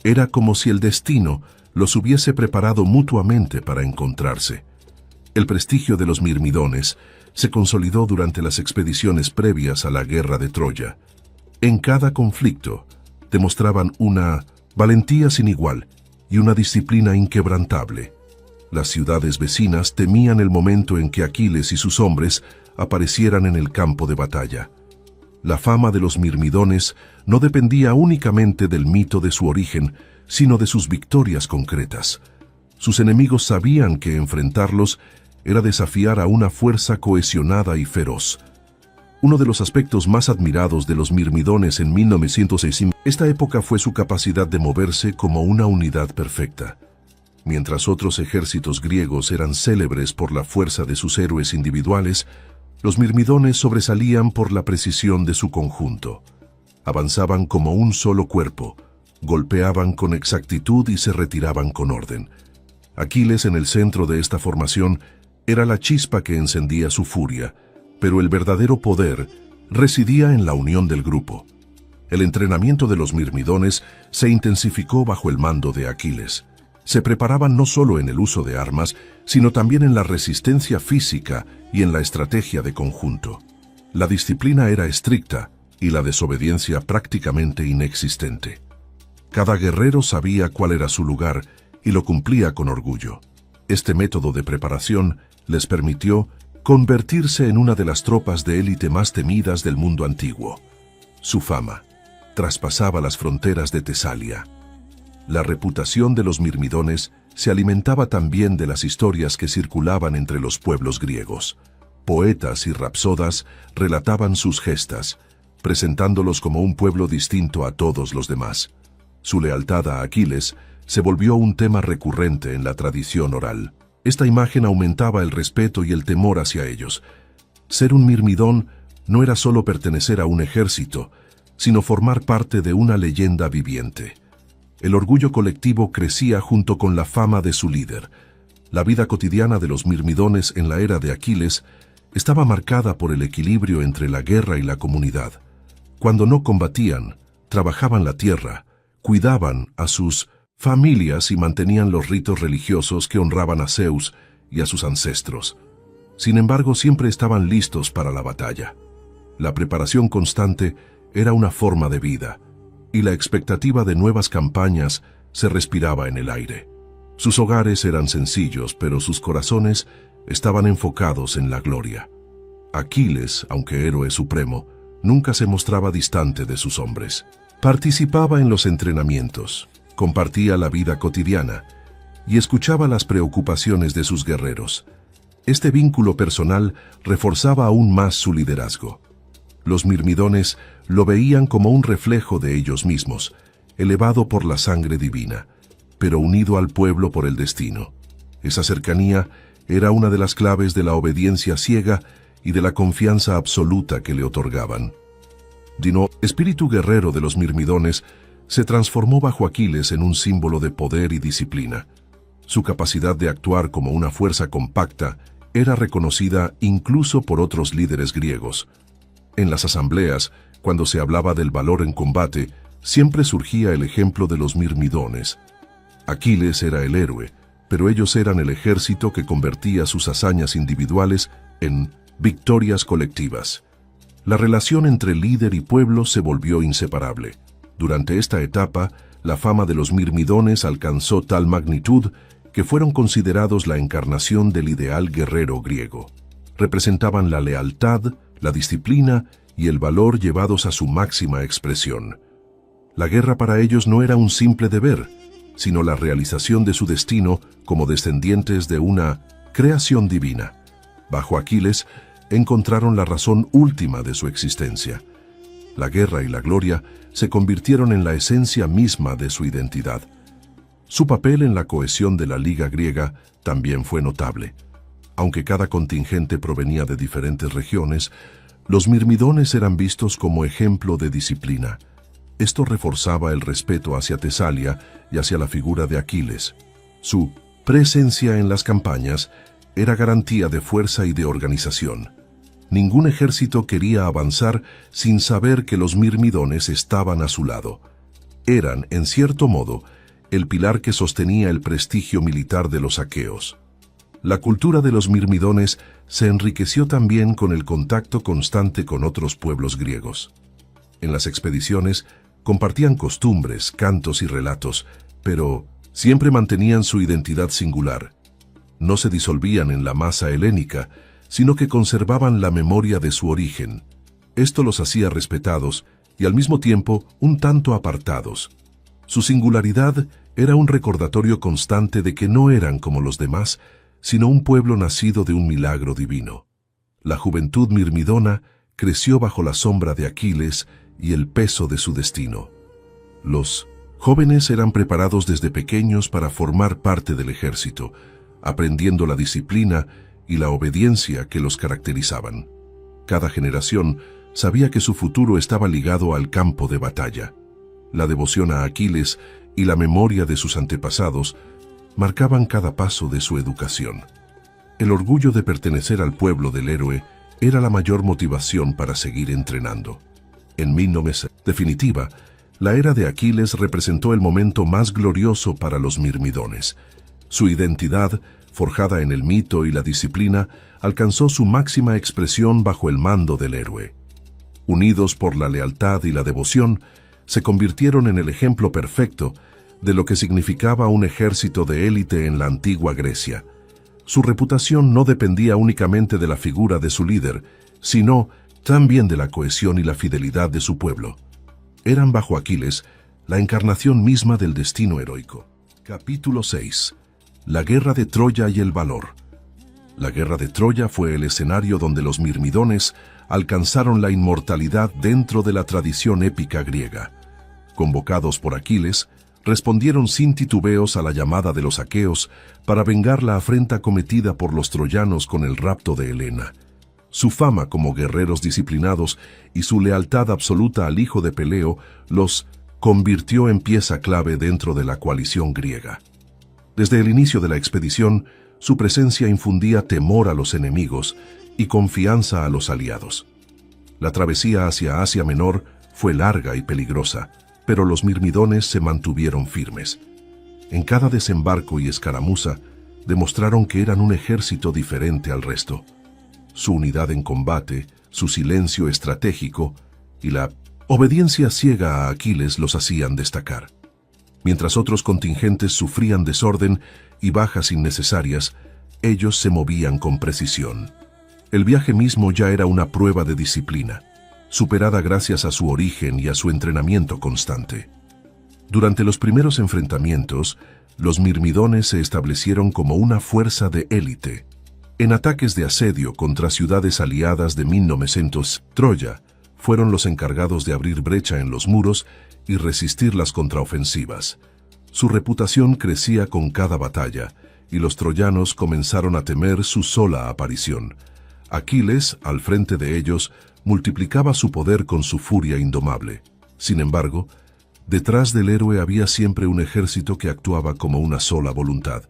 Era como si el destino los hubiese preparado mutuamente para encontrarse. El prestigio de los mirmidones se consolidó durante las expediciones previas a la guerra de Troya. En cada conflicto demostraban una valentía sin igual y una disciplina inquebrantable. Las ciudades vecinas temían el momento en que Aquiles y sus hombres aparecieran en el campo de batalla. La fama de los mirmidones no dependía únicamente del mito de su origen, sino de sus victorias concretas. Sus enemigos sabían que enfrentarlos era desafiar a una fuerza cohesionada y feroz. Uno de los aspectos más admirados de los mirmidones en 1906, esta época fue su capacidad de moverse como una unidad perfecta. Mientras otros ejércitos griegos eran célebres por la fuerza de sus héroes individuales, los mirmidones sobresalían por la precisión de su conjunto. Avanzaban como un solo cuerpo, golpeaban con exactitud y se retiraban con orden. Aquiles, en el centro de esta formación, era la chispa que encendía su furia, pero el verdadero poder residía en la unión del grupo. El entrenamiento de los mirmidones se intensificó bajo el mando de Aquiles. Se preparaban no solo en el uso de armas, sino también en la resistencia física y en la estrategia de conjunto. La disciplina era estricta y la desobediencia prácticamente inexistente. Cada guerrero sabía cuál era su lugar y lo cumplía con orgullo. Este método de preparación les permitió convertirse en una de las tropas de élite más temidas del mundo antiguo. Su fama traspasaba las fronteras de Tesalia. La reputación de los mirmidones se alimentaba también de las historias que circulaban entre los pueblos griegos. Poetas y rapsodas relataban sus gestas, presentándolos como un pueblo distinto a todos los demás. Su lealtad a Aquiles se volvió un tema recurrente en la tradición oral. Esta imagen aumentaba el respeto y el temor hacia ellos. Ser un mirmidón no era solo pertenecer a un ejército, sino formar parte de una leyenda viviente. El orgullo colectivo crecía junto con la fama de su líder. La vida cotidiana de los mirmidones en la era de Aquiles estaba marcada por el equilibrio entre la guerra y la comunidad. Cuando no combatían, trabajaban la tierra, cuidaban a sus familias y mantenían los ritos religiosos que honraban a Zeus y a sus ancestros. Sin embargo, siempre estaban listos para la batalla. La preparación constante era una forma de vida, y la expectativa de nuevas campañas se respiraba en el aire. Sus hogares eran sencillos, pero sus corazones estaban enfocados en la gloria. Aquiles, aunque héroe supremo, nunca se mostraba distante de sus hombres. Participaba en los entrenamientos, compartía la vida cotidiana y escuchaba las preocupaciones de sus guerreros. Este vínculo personal reforzaba aún más su liderazgo. Los mirmidones lo veían como un reflejo de ellos mismos, elevado por la sangre divina, pero unido al pueblo por el destino. Esa cercanía era una de las claves de la obediencia ciega y de la confianza absoluta que le otorgaban. Dino, espíritu guerrero de los mirmidones, se transformó bajo Aquiles en un símbolo de poder y disciplina. Su capacidad de actuar como una fuerza compacta era reconocida incluso por otros líderes griegos. En las asambleas, cuando se hablaba del valor en combate, siempre surgía el ejemplo de los mirmidones. Aquiles era el héroe, pero ellos eran el ejército que convertía sus hazañas individuales en victorias colectivas. La relación entre líder y pueblo se volvió inseparable. Durante esta etapa, la fama de los mirmidones alcanzó tal magnitud que fueron considerados la encarnación del ideal guerrero griego. Representaban la lealtad, la disciplina y el valor llevados a su máxima expresión. La guerra para ellos no era un simple deber, sino la realización de su destino como descendientes de una creación divina. Bajo Aquiles encontraron la razón última de su existencia. La guerra y la gloria se convirtieron en la esencia misma de su identidad. Su papel en la cohesión de la Liga griega también fue notable. Aunque cada contingente provenía de diferentes regiones, los mirmidones eran vistos como ejemplo de disciplina. Esto reforzaba el respeto hacia Tesalia y hacia la figura de Aquiles. Su presencia en las campañas era garantía de fuerza y de organización. Ningún ejército quería avanzar sin saber que los mirmidones estaban a su lado. Eran, en cierto modo, el pilar que sostenía el prestigio militar de los aqueos. La cultura de los mirmidones se enriqueció también con el contacto constante con otros pueblos griegos. En las expediciones compartían costumbres, cantos y relatos, pero siempre mantenían su identidad singular. No se disolvían en la masa helénica, sino que conservaban la memoria de su origen. Esto los hacía respetados y al mismo tiempo un tanto apartados. Su singularidad era un recordatorio constante de que no eran como los demás, sino un pueblo nacido de un milagro divino. La juventud mirmidona creció bajo la sombra de Aquiles y el peso de su destino. Los jóvenes eran preparados desde pequeños para formar parte del ejército, aprendiendo la disciplina y la obediencia que los caracterizaban. Cada generación sabía que su futuro estaba ligado al campo de batalla. La devoción a Aquiles y la memoria de sus antepasados marcaban cada paso de su educación. El orgullo de pertenecer al pueblo del héroe era la mayor motivación para seguir entrenando. En definitiva, la era de Aquiles representó el momento más glorioso para los mirmidones. Su identidad, forjada en el mito y la disciplina, alcanzó su máxima expresión bajo el mando del héroe. Unidos por la lealtad y la devoción, se convirtieron en el ejemplo perfecto de lo que significaba un ejército de élite en la antigua Grecia. Su reputación no dependía únicamente de la figura de su líder, sino también de la cohesión y la fidelidad de su pueblo. Eran bajo Aquiles la encarnación misma del destino heroico. Capítulo 6. La guerra de Troya y el valor. La guerra de Troya fue el escenario donde los mirmidones alcanzaron la inmortalidad dentro de la tradición épica griega. Convocados por Aquiles, respondieron sin titubeos a la llamada de los aqueos para vengar la afrenta cometida por los troyanos con el rapto de Helena. Su fama como guerreros disciplinados y su lealtad absoluta al hijo de Peleo los convirtió en pieza clave dentro de la coalición griega. Desde el inicio de la expedición, su presencia infundía temor a los enemigos y confianza a los aliados. La travesía hacia Asia Menor fue larga y peligrosa, pero los mirmidones se mantuvieron firmes. En cada desembarco y escaramuza, demostraron que eran un ejército diferente al resto. Su unidad en combate, su silencio estratégico y la obediencia ciega a Aquiles los hacían destacar. Mientras otros contingentes sufrían desorden y bajas innecesarias, ellos se movían con precisión. El viaje mismo ya era una prueba de disciplina, superada gracias a su origen y a su entrenamiento constante. Durante los primeros enfrentamientos, los mirmidones se establecieron como una fuerza de élite. En ataques de asedio contra ciudades aliadas de Minomecentos, Troya, fueron los encargados de abrir brecha en los muros y resistir las contraofensivas. Su reputación crecía con cada batalla, y los troyanos comenzaron a temer su sola aparición. Aquiles, al frente de ellos, multiplicaba su poder con su furia indomable. Sin embargo, detrás del héroe había siempre un ejército que actuaba como una sola voluntad.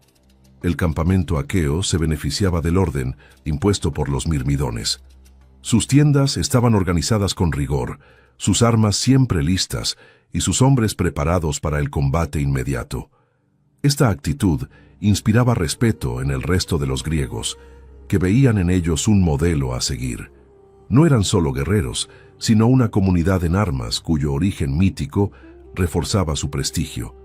El campamento aqueo se beneficiaba del orden impuesto por los mirmidones. Sus tiendas estaban organizadas con rigor, sus armas siempre listas y sus hombres preparados para el combate inmediato. Esta actitud inspiraba respeto en el resto de los griegos, que veían en ellos un modelo a seguir. No eran solo guerreros, sino una comunidad en armas cuyo origen mítico reforzaba su prestigio.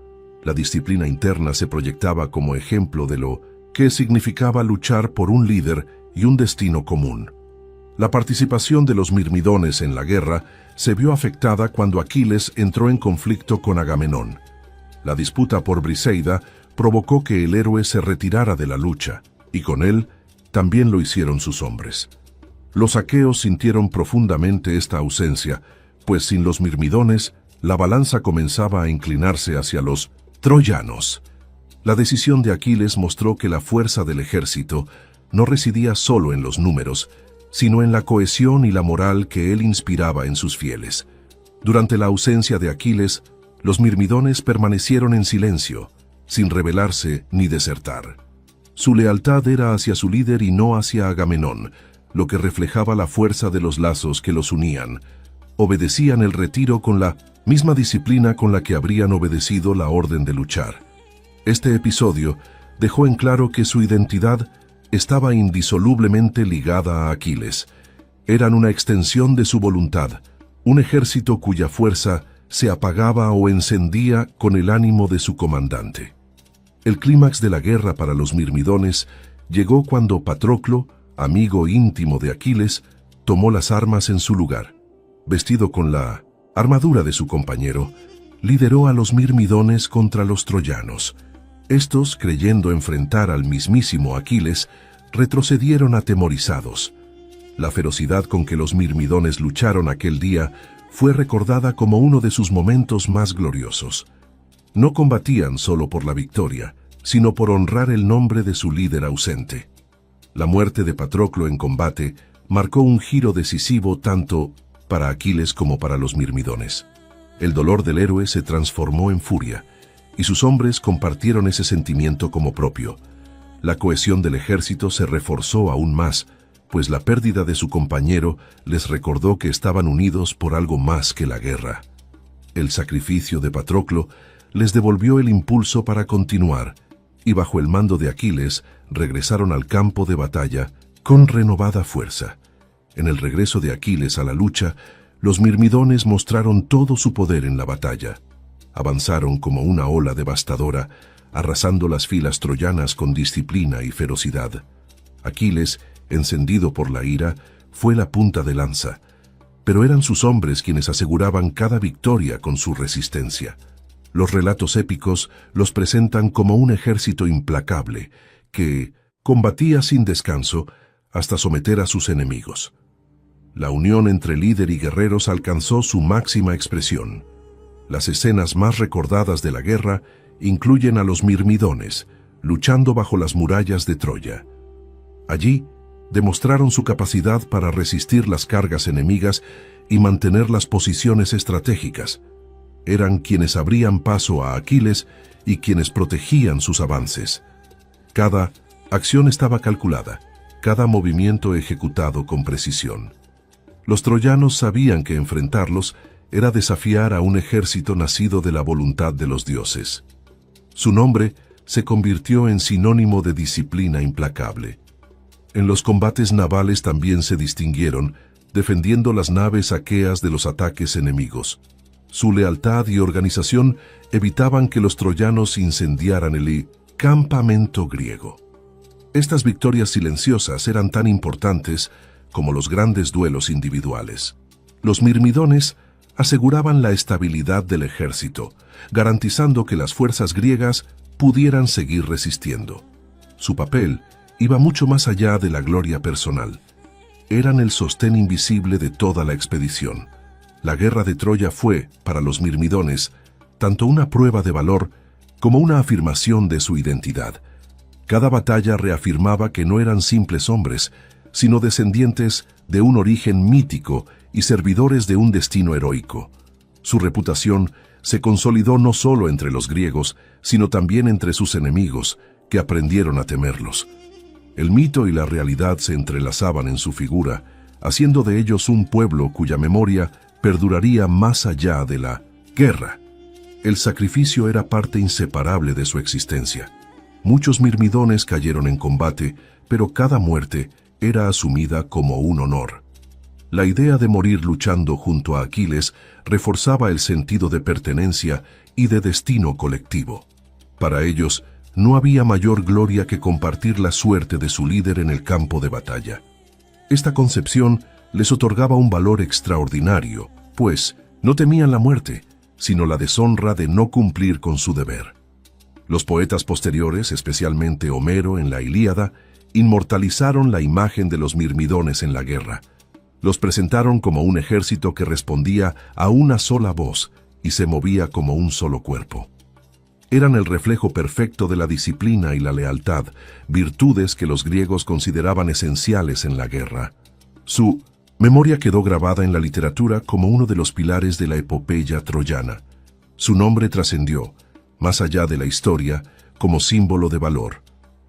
La disciplina interna se proyectaba como ejemplo de lo que significaba luchar por un líder y un destino común. La participación de los mirmidones en la guerra se vio afectada cuando Aquiles entró en conflicto con Agamenón. La disputa por Briseida provocó que el héroe se retirara de la lucha, y con él también lo hicieron sus hombres. Los aqueos sintieron profundamente esta ausencia, pues sin los mirmidones, la balanza comenzaba a inclinarse hacia los troyanos. La decisión de Aquiles mostró que la fuerza del ejército no residía solo en los números, sino en la cohesión y la moral que él inspiraba en sus fieles. Durante la ausencia de Aquiles, los mirmidones permanecieron en silencio, sin rebelarse ni desertar. Su lealtad era hacia su líder y no hacia Agamenón, lo que reflejaba la fuerza de los lazos que los unían. Obedecían el retiro con la misma disciplina con la que habrían obedecido la orden de luchar. Este episodio dejó en claro que su identidad estaba indisolublemente ligada a Aquiles. Eran una extensión de su voluntad, un ejército cuya fuerza se apagaba o encendía con el ánimo de su comandante. El clímax de la guerra para los mirmidones llegó cuando Patroclo, amigo íntimo de Aquiles, tomó las armas en su lugar. Vestido con la armadura de su compañero, lideró a los mirmidones contra los troyanos. Estos, creyendo enfrentar al mismísimo Aquiles, retrocedieron atemorizados. La ferocidad con que los mirmidones lucharon aquel día fue recordada como uno de sus momentos más gloriosos. No combatían solo por la victoria, sino por honrar el nombre de su líder ausente. La muerte de Patroclo en combate marcó un giro decisivo tanto para Aquiles como para los mirmidones. El dolor del héroe se transformó en furia, y sus hombres compartieron ese sentimiento como propio. La cohesión del ejército se reforzó aún más, pues la pérdida de su compañero les recordó que estaban unidos por algo más que la guerra. El sacrificio de Patroclo les devolvió el impulso para continuar, y bajo el mando de Aquiles regresaron al campo de batalla con renovada fuerza. En el regreso de Aquiles a la lucha, los mirmidones mostraron todo su poder en la batalla. Avanzaron como una ola devastadora, arrasando las filas troyanas con disciplina y ferocidad. Aquiles, encendido por la ira, fue la punta de lanza, pero eran sus hombres quienes aseguraban cada victoria con su resistencia. Los relatos épicos los presentan como un ejército implacable que combatía sin descanso hasta someter a sus enemigos. La unión entre líder y guerreros alcanzó su máxima expresión. Las escenas más recordadas de la guerra incluyen a los mirmidones, luchando bajo las murallas de Troya. Allí, demostraron su capacidad para resistir las cargas enemigas y mantener las posiciones estratégicas. Eran quienes abrían paso a Aquiles y quienes protegían sus avances. Cada acción estaba calculada, cada movimiento ejecutado con precisión. Los troyanos sabían que enfrentarlos era desafiar a un ejército nacido de la voluntad de los dioses. Su nombre se convirtió en sinónimo de disciplina implacable. En los combates navales también se distinguieron, defendiendo las naves aqueas de los ataques enemigos. Su lealtad y organización evitaban que los troyanos incendiaran el campamento griego. Estas victorias silenciosas eran tan importantes como los grandes duelos individuales. Los mirmidones aseguraban la estabilidad del ejército, garantizando que las fuerzas griegas pudieran seguir resistiendo. Su papel iba mucho más allá de la gloria personal. Eran el sostén invisible de toda la expedición. La guerra de Troya fue, para los mirmidones, tanto una prueba de valor como una afirmación de su identidad. Cada batalla reafirmaba que no eran simples hombres, sino descendientes de un origen mítico y servidores de un destino heroico. Su reputación se consolidó no solo entre los griegos, sino también entre sus enemigos, que aprendieron a temerlos. El mito y la realidad se entrelazaban en su figura, haciendo de ellos un pueblo cuya memoria perduraría más allá de la guerra. El sacrificio era parte inseparable de su existencia. Muchos mirmidones cayeron en combate, pero cada muerte era asumida como un honor. La idea de morir luchando junto a Aquiles reforzaba el sentido de pertenencia y de destino colectivo. Para ellos, no había mayor gloria que compartir la suerte de su líder en el campo de batalla. Esta concepción les otorgaba un valor extraordinario, pues no temían la muerte, sino la deshonra de no cumplir con su deber. Los poetas posteriores, especialmente Homero en la Ilíada, inmortalizaron la imagen de los mirmidones en la guerra. Los presentaron como un ejército que respondía a una sola voz y se movía como un solo cuerpo. Eran el reflejo perfecto de la disciplina y la lealtad, virtudes que los griegos consideraban esenciales en la guerra. Su memoria quedó grabada en la literatura como uno de los pilares de la epopeya troyana. Su nombre trascendió, más allá de la historia, como símbolo de valor.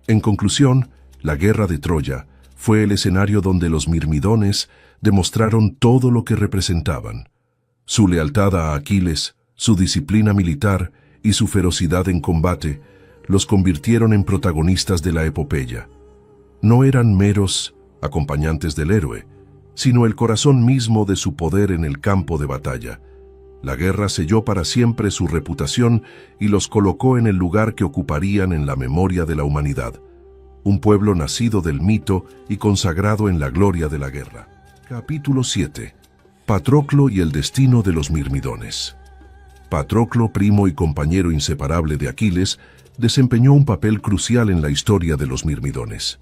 En conclusión, la guerra de Troya fue el escenario donde los mirmidones demostraron todo lo que representaban. Su lealtad a Aquiles, su disciplina militar y su ferocidad en combate los convirtieron en protagonistas de la epopeya. No eran meros acompañantes del héroe, sino el corazón mismo de su poder en el campo de batalla. La guerra selló para siempre su reputación y los colocó en el lugar que ocuparían en la memoria de la humanidad. Un pueblo nacido del mito y consagrado en la gloria de la guerra. Capítulo 7. Patroclo y el destino de los mirmidones. Patroclo, primo y compañero inseparable de Aquiles, desempeñó un papel crucial en la historia de los mirmidones.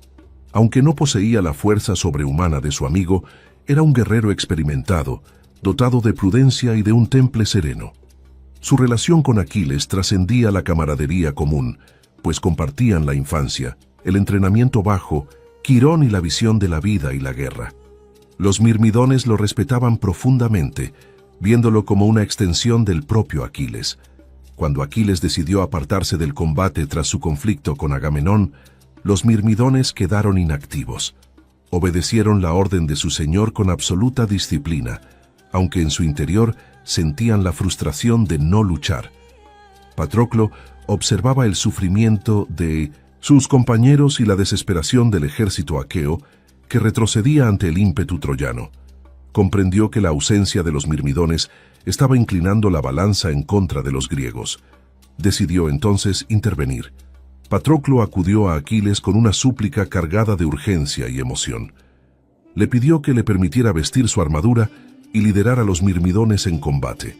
Aunque no poseía la fuerza sobrehumana de su amigo, era un guerrero experimentado, dotado de prudencia y de un temple sereno. Su relación con Aquiles trascendía la camaradería común, pues compartían la infancia, el entrenamiento bajo, Quirón y la visión de la vida y la guerra. Los mirmidones lo respetaban profundamente, viéndolo como una extensión del propio Aquiles. Cuando Aquiles decidió apartarse del combate tras su conflicto con Agamenón, los mirmidones quedaron inactivos. Obedecieron la orden de su señor con absoluta disciplina, aunque en su interior sentían la frustración de no luchar. Patroclo observaba el sufrimiento de sus compañeros y la desesperación del ejército aqueo, que retrocedía ante el ímpetu troyano. Comprendió que la ausencia de los mirmidones estaba inclinando la balanza en contra de los griegos. Decidió entonces intervenir. Patroclo acudió a Aquiles con una súplica cargada de urgencia y emoción. Le pidió que le permitiera vestir su armadura y liderar a los mirmidones en combate.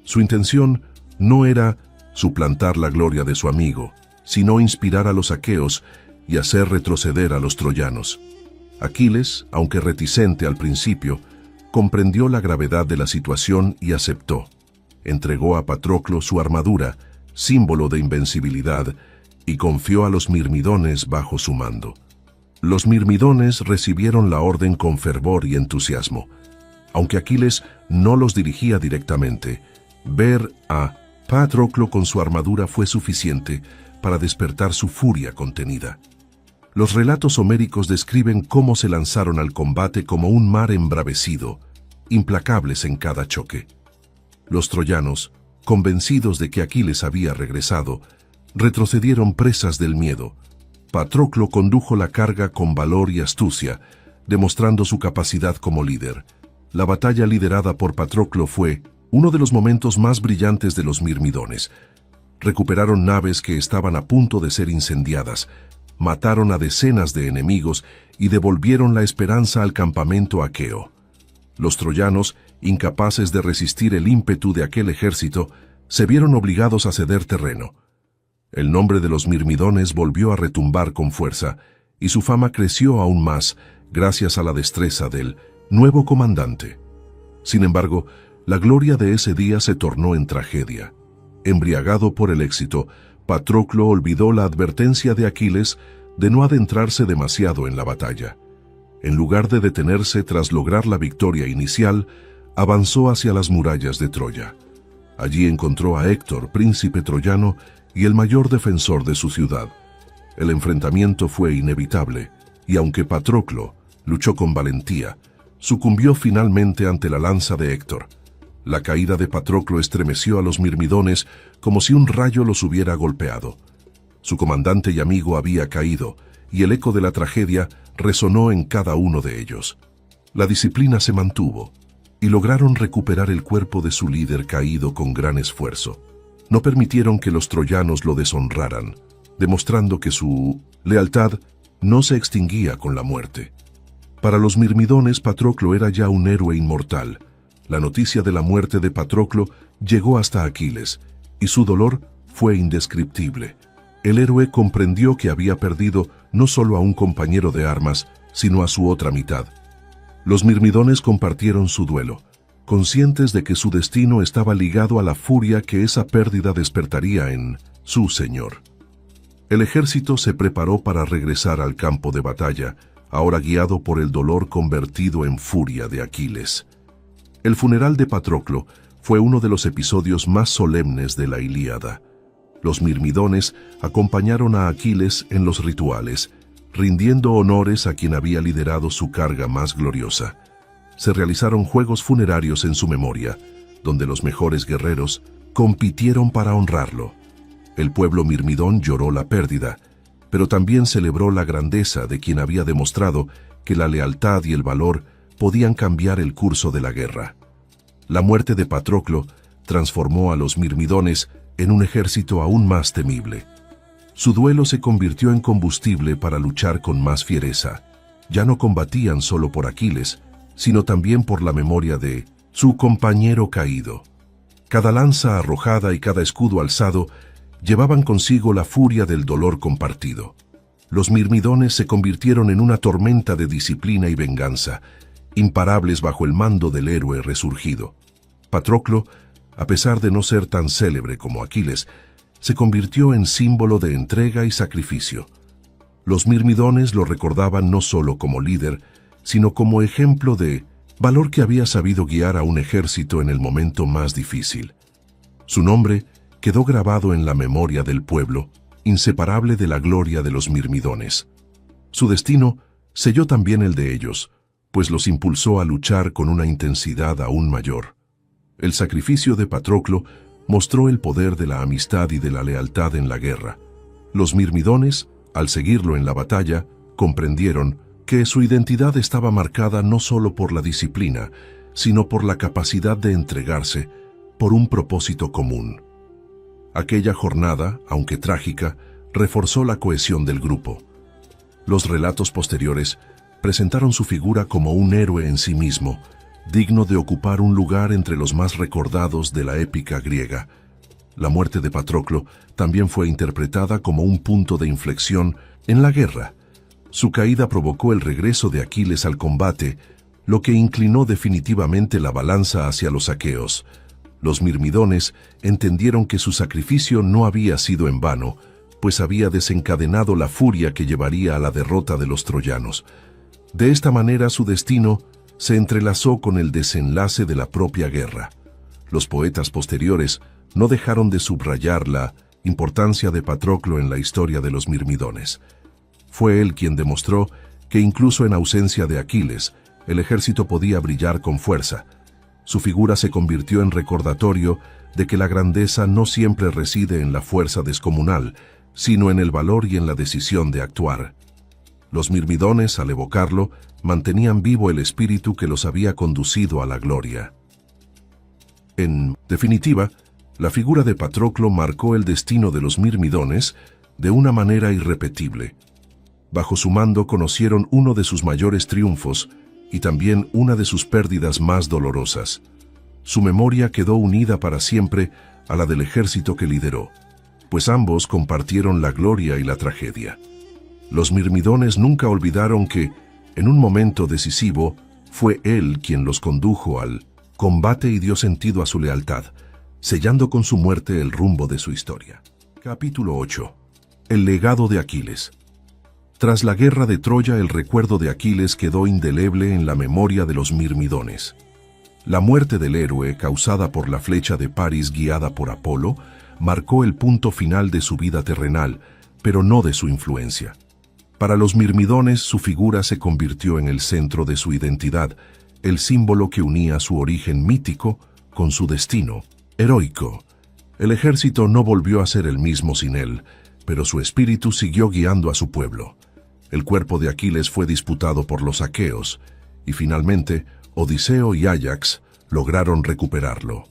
Su intención no era suplantar la gloria de su amigo, sino inspirar a los aqueos y hacer retroceder a los troyanos. Aquiles, aunque reticente al principio, comprendió la gravedad de la situación y aceptó. Entregó a Patroclo su armadura, símbolo de invencibilidad, y confió a los mirmidones bajo su mando. Los mirmidones recibieron la orden con fervor y entusiasmo. Aunque Aquiles no los dirigía directamente, ver a Patroclo con su armadura fue suficiente para despertar su furia contenida. Los relatos homéricos describen cómo se lanzaron al combate como un mar embravecido, implacables en cada choque. Los troyanos, convencidos de que Aquiles había regresado, retrocedieron presas del miedo. Patroclo condujo la carga con valor y astucia, demostrando su capacidad como líder. La batalla liderada por Patroclo fue uno de los momentos más brillantes de los mirmidones. Recuperaron naves que estaban a punto de ser incendiadas, mataron a decenas de enemigos y devolvieron la esperanza al campamento aqueo. Los troyanos, incapaces de resistir el ímpetu de aquel ejército, se vieron obligados a ceder terreno. El nombre de los mirmidones volvió a retumbar con fuerza, y su fama creció aún más gracias a la destreza del nuevo comandante. Sin embargo, la gloria de ese día se tornó en tragedia. Embriagado por el éxito, Patroclo olvidó la advertencia de Aquiles de no adentrarse demasiado en la batalla. En lugar de detenerse tras lograr la victoria inicial, avanzó hacia las murallas de Troya. Allí encontró a Héctor, príncipe troyano y el mayor defensor de su ciudad. El enfrentamiento fue inevitable, y aunque Patroclo luchó con valentía, sucumbió finalmente ante la lanza de Héctor. La caída de Patroclo estremeció a los mirmidones como si un rayo los hubiera golpeado. Su comandante y amigo había caído, y el eco de la tragedia resonó en cada uno de ellos. La disciplina se mantuvo, y lograron recuperar el cuerpo de su líder caído con gran esfuerzo. No permitieron que los troyanos lo deshonraran, demostrando que su lealtad no se extinguía con la muerte. Para los mirmidones, Patroclo era ya un héroe inmortal. La noticia de la muerte de Patroclo llegó hasta Aquiles, y su dolor fue indescriptible. El héroe comprendió que había perdido no solo a un compañero de armas, sino a su otra mitad. Los mirmidones compartieron su duelo, conscientes de que su destino estaba ligado a la furia que esa pérdida despertaría en su señor. El ejército se preparó para regresar al campo de batalla, ahora guiado por el dolor convertido en furia de Aquiles. El funeral de Patroclo fue uno de los episodios más solemnes de la Ilíada. Los mirmidones acompañaron a Aquiles en los rituales, rindiendo honores a quien había liderado su carga más gloriosa. Se realizaron juegos funerarios en su memoria, donde los mejores guerreros compitieron para honrarlo. El pueblo mirmidón lloró la pérdida, pero también celebró la grandeza de quien había demostrado que la lealtad y el valor podían cambiar el curso de la guerra. La muerte de Patroclo transformó a los mirmidones en un ejército aún más temible. Su duelo se convirtió en combustible para luchar con más fiereza. Ya no combatían solo por Aquiles, sino también por la memoria de su compañero caído. Cada lanza arrojada y cada escudo alzado llevaban consigo la furia del dolor compartido. Los mirmidones se convirtieron en una tormenta de disciplina y venganza, imparables bajo el mando del héroe resurgido. Patroclo, a pesar de no ser tan célebre como Aquiles, se convirtió en símbolo de entrega y sacrificio. Los mirmidones lo recordaban no solo como líder, sino como ejemplo de valor que había sabido guiar a un ejército en el momento más difícil. Su nombre quedó grabado en la memoria del pueblo, inseparable de la gloria de los mirmidones. Su destino selló también el de ellos, pues los impulsó a luchar con una intensidad aún mayor. El sacrificio de Patroclo mostró el poder de la amistad y de la lealtad en la guerra. Los mirmidones, al seguirlo en la batalla, comprendieron que su identidad estaba marcada no solo por la disciplina, sino por la capacidad de entregarse por un propósito común. Aquella jornada, aunque trágica, reforzó la cohesión del grupo. Los relatos posteriores presentaron su figura como un héroe en sí mismo, digno de ocupar un lugar entre los más recordados de la épica griega. La muerte de Patroclo también fue interpretada como un punto de inflexión en la guerra. Su caída provocó el regreso de Aquiles al combate, lo que inclinó definitivamente la balanza hacia los aqueos. Los mirmidones entendieron que su sacrificio no había sido en vano, pues había desencadenado la furia que llevaría a la derrota de los troyanos. De esta manera su destino se entrelazó con el desenlace de la propia guerra. Los poetas posteriores no dejaron de subrayar la importancia de Patroclo en la historia de los mirmidones. Fue él quien demostró que incluso en ausencia de Aquiles, el ejército podía brillar con fuerza. Su figura se convirtió en recordatorio de que la grandeza no siempre reside en la fuerza descomunal, sino en el valor y en la decisión de actuar. Los mirmidones, al evocarlo, mantenían vivo el espíritu que los había conducido a la gloria. En definitiva, la figura de Patroclo marcó el destino de los mirmidones de una manera irrepetible. Bajo su mando conocieron uno de sus mayores triunfos y también una de sus pérdidas más dolorosas. Su memoria quedó unida para siempre a la del ejército que lideró, pues ambos compartieron la gloria y la tragedia. Los mirmidones nunca olvidaron que, en un momento decisivo, fue él quien los condujo al combate y dio sentido a su lealtad, sellando con su muerte el rumbo de su historia. Capítulo 8. El legado de Aquiles. Tras la guerra de Troya, el recuerdo de Aquiles quedó indeleble en la memoria de los mirmidones. La muerte del héroe, causada por la flecha de Paris guiada por Apolo, marcó el punto final de su vida terrenal, pero no de su influencia. Para los mirmidones, su figura se convirtió en el centro de su identidad, el símbolo que unía su origen mítico con su destino heroico. El ejército no volvió a ser el mismo sin él, pero su espíritu siguió guiando a su pueblo. El cuerpo de Aquiles fue disputado por los aqueos, y finalmente Odiseo y Áyax lograron recuperarlo.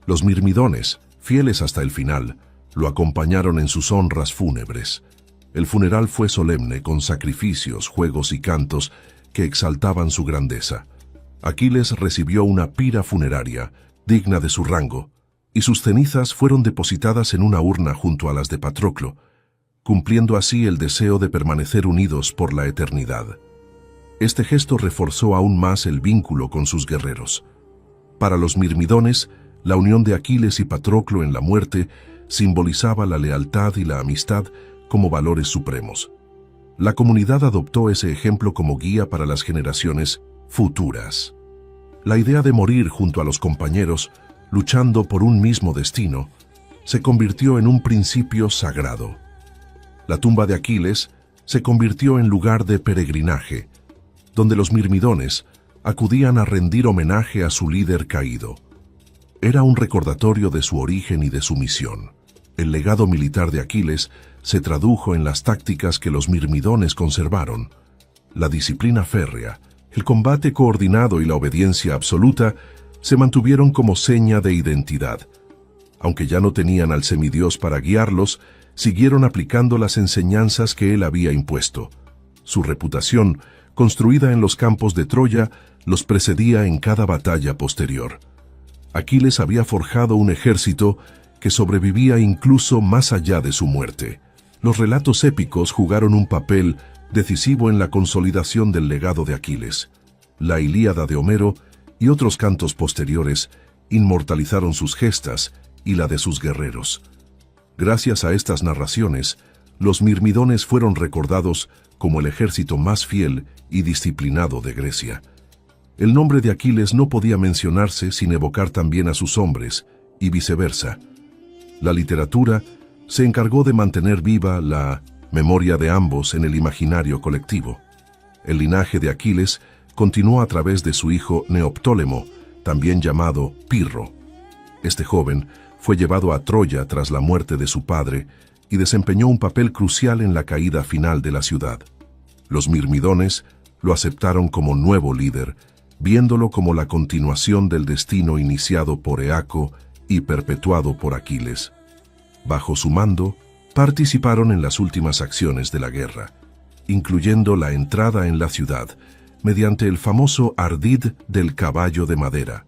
Los mirmidones, fieles hasta el final, lo acompañaron en sus honras fúnebres. El funeral fue solemne, con sacrificios, juegos y cantos que exaltaban su grandeza. Aquiles recibió una pira funeraria, digna de su rango, y sus cenizas fueron depositadas en una urna junto a las de Patroclo, cumpliendo así el deseo de permanecer unidos por la eternidad. Este gesto reforzó aún más el vínculo con sus guerreros. Para los mirmidones, la unión de Aquiles y Patroclo en la muerte simbolizaba la lealtad y la amistad como valores supremos. La comunidad adoptó ese ejemplo como guía para las generaciones futuras. La idea de morir junto a los compañeros, luchando por un mismo destino, se convirtió en un principio sagrado. La tumba de Aquiles se convirtió en lugar de peregrinaje, donde los mirmidones acudían a rendir homenaje a su líder caído. Era un recordatorio de su origen y de su misión. El legado militar de Aquiles se tradujo en las tácticas que los mirmidones conservaron. La disciplina férrea, el combate coordinado y la obediencia absoluta se mantuvieron como seña de identidad. Aunque ya no tenían al semidios para guiarlos, siguieron aplicando las enseñanzas que él había impuesto. Su reputación, construida en los campos de Troya, los precedía en cada batalla posterior. Aquiles había forjado un ejército que sobrevivía incluso más allá de su muerte. Los relatos épicos jugaron un papel decisivo en la consolidación del legado de Aquiles. La Ilíada de Homero y otros cantos posteriores inmortalizaron sus gestas y la de sus guerreros. Gracias a estas narraciones, los mirmidones fueron recordados como el ejército más fiel y disciplinado de Grecia. El nombre de Aquiles no podía mencionarse sin evocar también a sus hombres, y viceversa. La literatura se encargó de mantener viva la memoria de ambos en el imaginario colectivo. El linaje de Aquiles continuó a través de su hijo Neoptólemo, también llamado Pirro. Este joven fue llevado a Troya tras la muerte de su padre y desempeñó un papel crucial en la caída final de la ciudad. Los mirmidones lo aceptaron como nuevo líder, viéndolo como la continuación del destino iniciado por Eaco y perpetuado por Aquiles. Bajo su mando, participaron en las últimas acciones de la guerra, incluyendo la entrada en la ciudad mediante el famoso ardid del caballo de madera.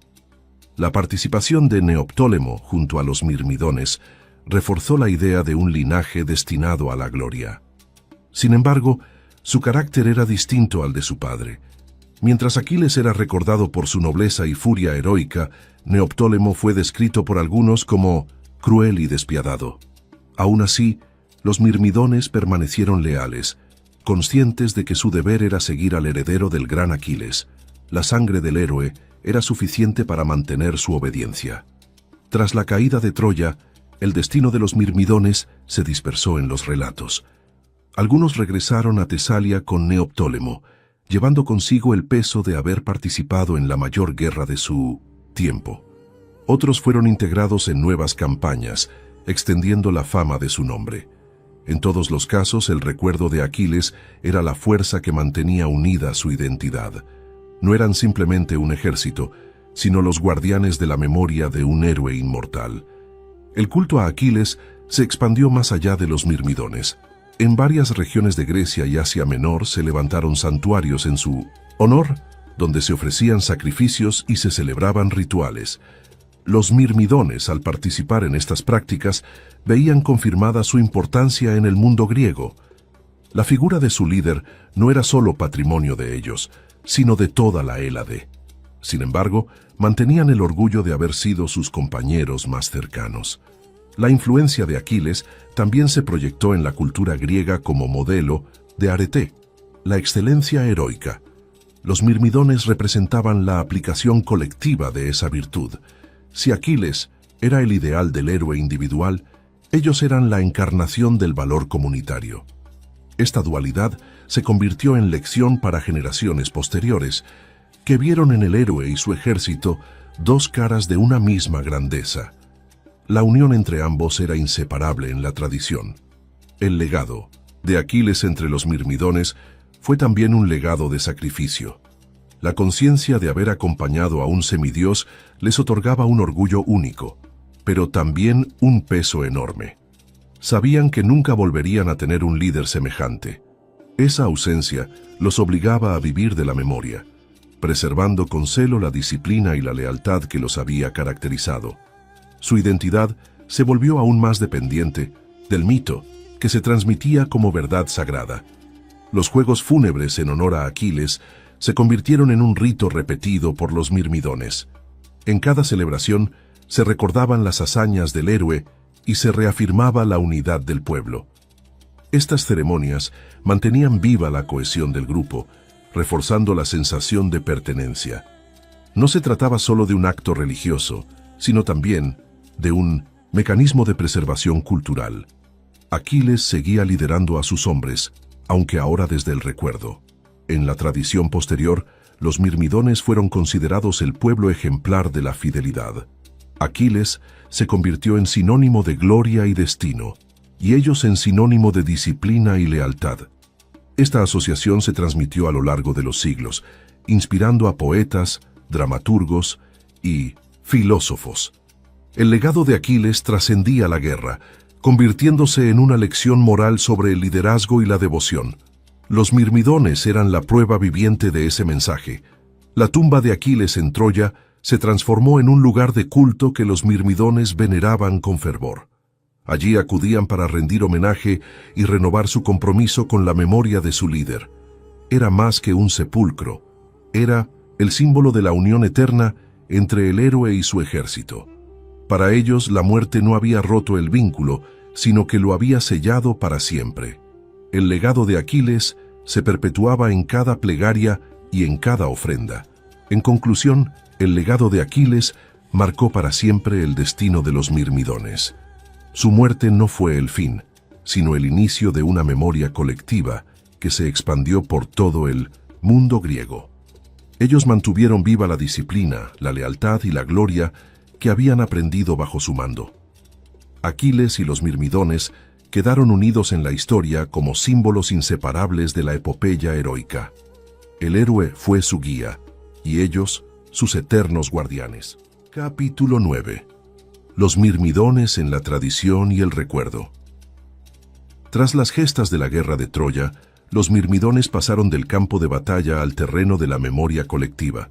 La participación de Neoptólemo junto a los mirmidones reforzó la idea de un linaje destinado a la gloria. Sin embargo, su carácter era distinto al de su padre. Mientras Aquiles era recordado por su nobleza y furia heroica, Neoptólemo fue descrito por algunos como cruel y despiadado. Aún así, los mirmidones permanecieron leales, conscientes de que su deber era seguir al heredero del gran Aquiles. La sangre del héroe era suficiente para mantener su obediencia. Tras la caída de Troya, el destino de los mirmidones se dispersó en los relatos. Algunos regresaron a Tesalia con Neoptólemo, llevando consigo el peso de haber participado en la mayor guerra de su tiempo. Otros fueron integrados en nuevas campañas, extendiendo la fama de su nombre. En todos los casos, el recuerdo de Aquiles era la fuerza que mantenía unida su identidad. No eran simplemente un ejército, sino los guardianes de la memoria de un héroe inmortal. El culto a Aquiles se expandió más allá de los mirmidones. En varias regiones de Grecia y Asia Menor se levantaron santuarios en su honor, donde se ofrecían sacrificios y se celebraban rituales. Los mirmidones, al participar en estas prácticas, veían confirmada su importancia en el mundo griego. La figura de su líder no era solo patrimonio de ellos, sino de toda la Hélade. Sin embargo, mantenían el orgullo de haber sido sus compañeros más cercanos. La influencia de Aquiles también se proyectó en la cultura griega como modelo de arete, la excelencia heroica. Los mirmidones representaban la aplicación colectiva de esa virtud. Si Aquiles era el ideal del héroe individual, ellos eran la encarnación del valor comunitario. Esta dualidad se convirtió en lección para generaciones posteriores, que vieron en el héroe y su ejército dos caras de una misma grandeza. La unión entre ambos era inseparable en la tradición. El legado de Aquiles entre los mirmidones fue también un legado de sacrificio. La conciencia de haber acompañado a un semidios les otorgaba un orgullo único, pero también un peso enorme. Sabían que nunca volverían a tener un líder semejante. Esa ausencia los obligaba a vivir de la memoria, preservando con celo la disciplina y la lealtad que los había caracterizado. Su identidad se volvió aún más dependiente del mito que se transmitía como verdad sagrada. Los juegos fúnebres en honor a Aquiles se convirtieron en un rito repetido por los mirmidones. En cada celebración se recordaban las hazañas del héroe y se reafirmaba la unidad del pueblo. Estas ceremonias mantenían viva la cohesión del grupo, reforzando la sensación de pertenencia. No se trataba solo de un acto religioso, sino también de un mecanismo de preservación cultural. Aquiles seguía liderando a sus hombres, aunque ahora desde el recuerdo. En la tradición posterior, los mirmidones fueron considerados el pueblo ejemplar de la fidelidad. Aquiles se convirtió en sinónimo de gloria y destino, y ellos en sinónimo de disciplina y lealtad. Esta asociación se transmitió a lo largo de los siglos, inspirando a poetas, dramaturgos y filósofos. El legado de Aquiles trascendía la guerra, convirtiéndose en una lección moral sobre el liderazgo y la devoción. Los mirmidones eran la prueba viviente de ese mensaje. La tumba de Aquiles en Troya se transformó en un lugar de culto que los mirmidones veneraban con fervor. Allí acudían para rendir homenaje y renovar su compromiso con la memoria de su líder. Era más que un sepulcro, era el símbolo de la unión eterna entre el héroe y su ejército. Para ellos, la muerte no había roto el vínculo, sino que lo había sellado para siempre. El legado de Aquiles se perpetuaba en cada plegaria y en cada ofrenda. En conclusión, el legado de Aquiles marcó para siempre el destino de los mirmidones. Su muerte no fue el fin, sino el inicio de una memoria colectiva que se expandió por todo el mundo griego. Ellos mantuvieron viva la disciplina, la lealtad y la gloria que habían aprendido bajo su mando. Aquiles y los mirmidones quedaron unidos en la historia como símbolos inseparables de la epopeya heroica. El héroe fue su guía, y ellos, sus eternos guardianes. Capítulo 9. Los mirmidones en la tradición y el recuerdo. Tras las gestas de la guerra de Troya, los mirmidones pasaron del campo de batalla al terreno de la memoria colectiva.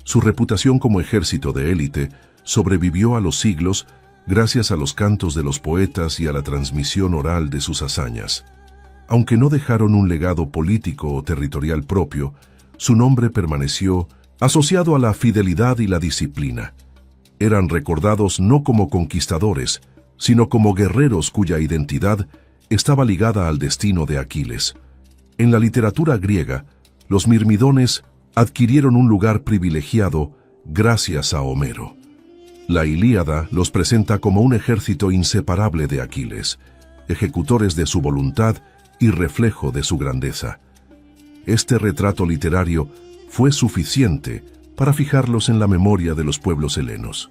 Su reputación como ejército de élite sobrevivió a los siglos gracias a los cantos de los poetas y a la transmisión oral de sus hazañas. aunque no dejaron un legado político o territorial propio, su nombre permaneció asociado a la fidelidad y la disciplina. Eran recordados no como conquistadores, sino como guerreros cuya identidad estaba ligada al destino de Aquiles. En la literatura griega, los mirmidones adquirieron un lugar privilegiado gracias a Homero. La Ilíada los presenta como un ejército inseparable de Aquiles, ejecutores de su voluntad y reflejo de su grandeza. Este retrato literario fue suficiente para fijarlos en la memoria de los pueblos helenos.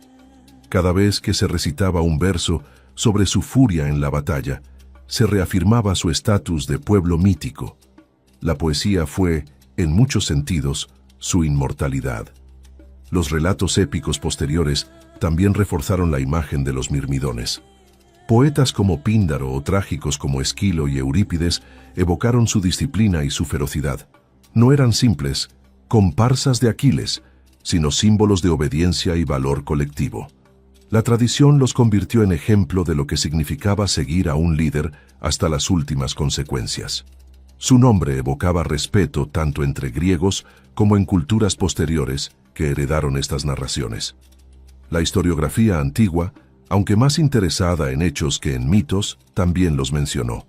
Cada vez que se recitaba un verso sobre su furia en la batalla, se reafirmaba su estatus de pueblo mítico. La poesía fue, en muchos sentidos, su inmortalidad. Los relatos épicos posteriores también reforzaron la imagen de los mirmidones. Poetas como Píndaro o trágicos como Esquilo y Eurípides evocaron su disciplina y su ferocidad. No eran simples comparsas de Aquiles, sino símbolos de obediencia y valor colectivo. La tradición los convirtió en ejemplo de lo que significaba seguir a un líder hasta las últimas consecuencias. Su nombre evocaba respeto tanto entre griegos como en culturas posteriores que heredaron estas narraciones. La historiografía antigua, aunque más interesada en hechos que en mitos, también los mencionó.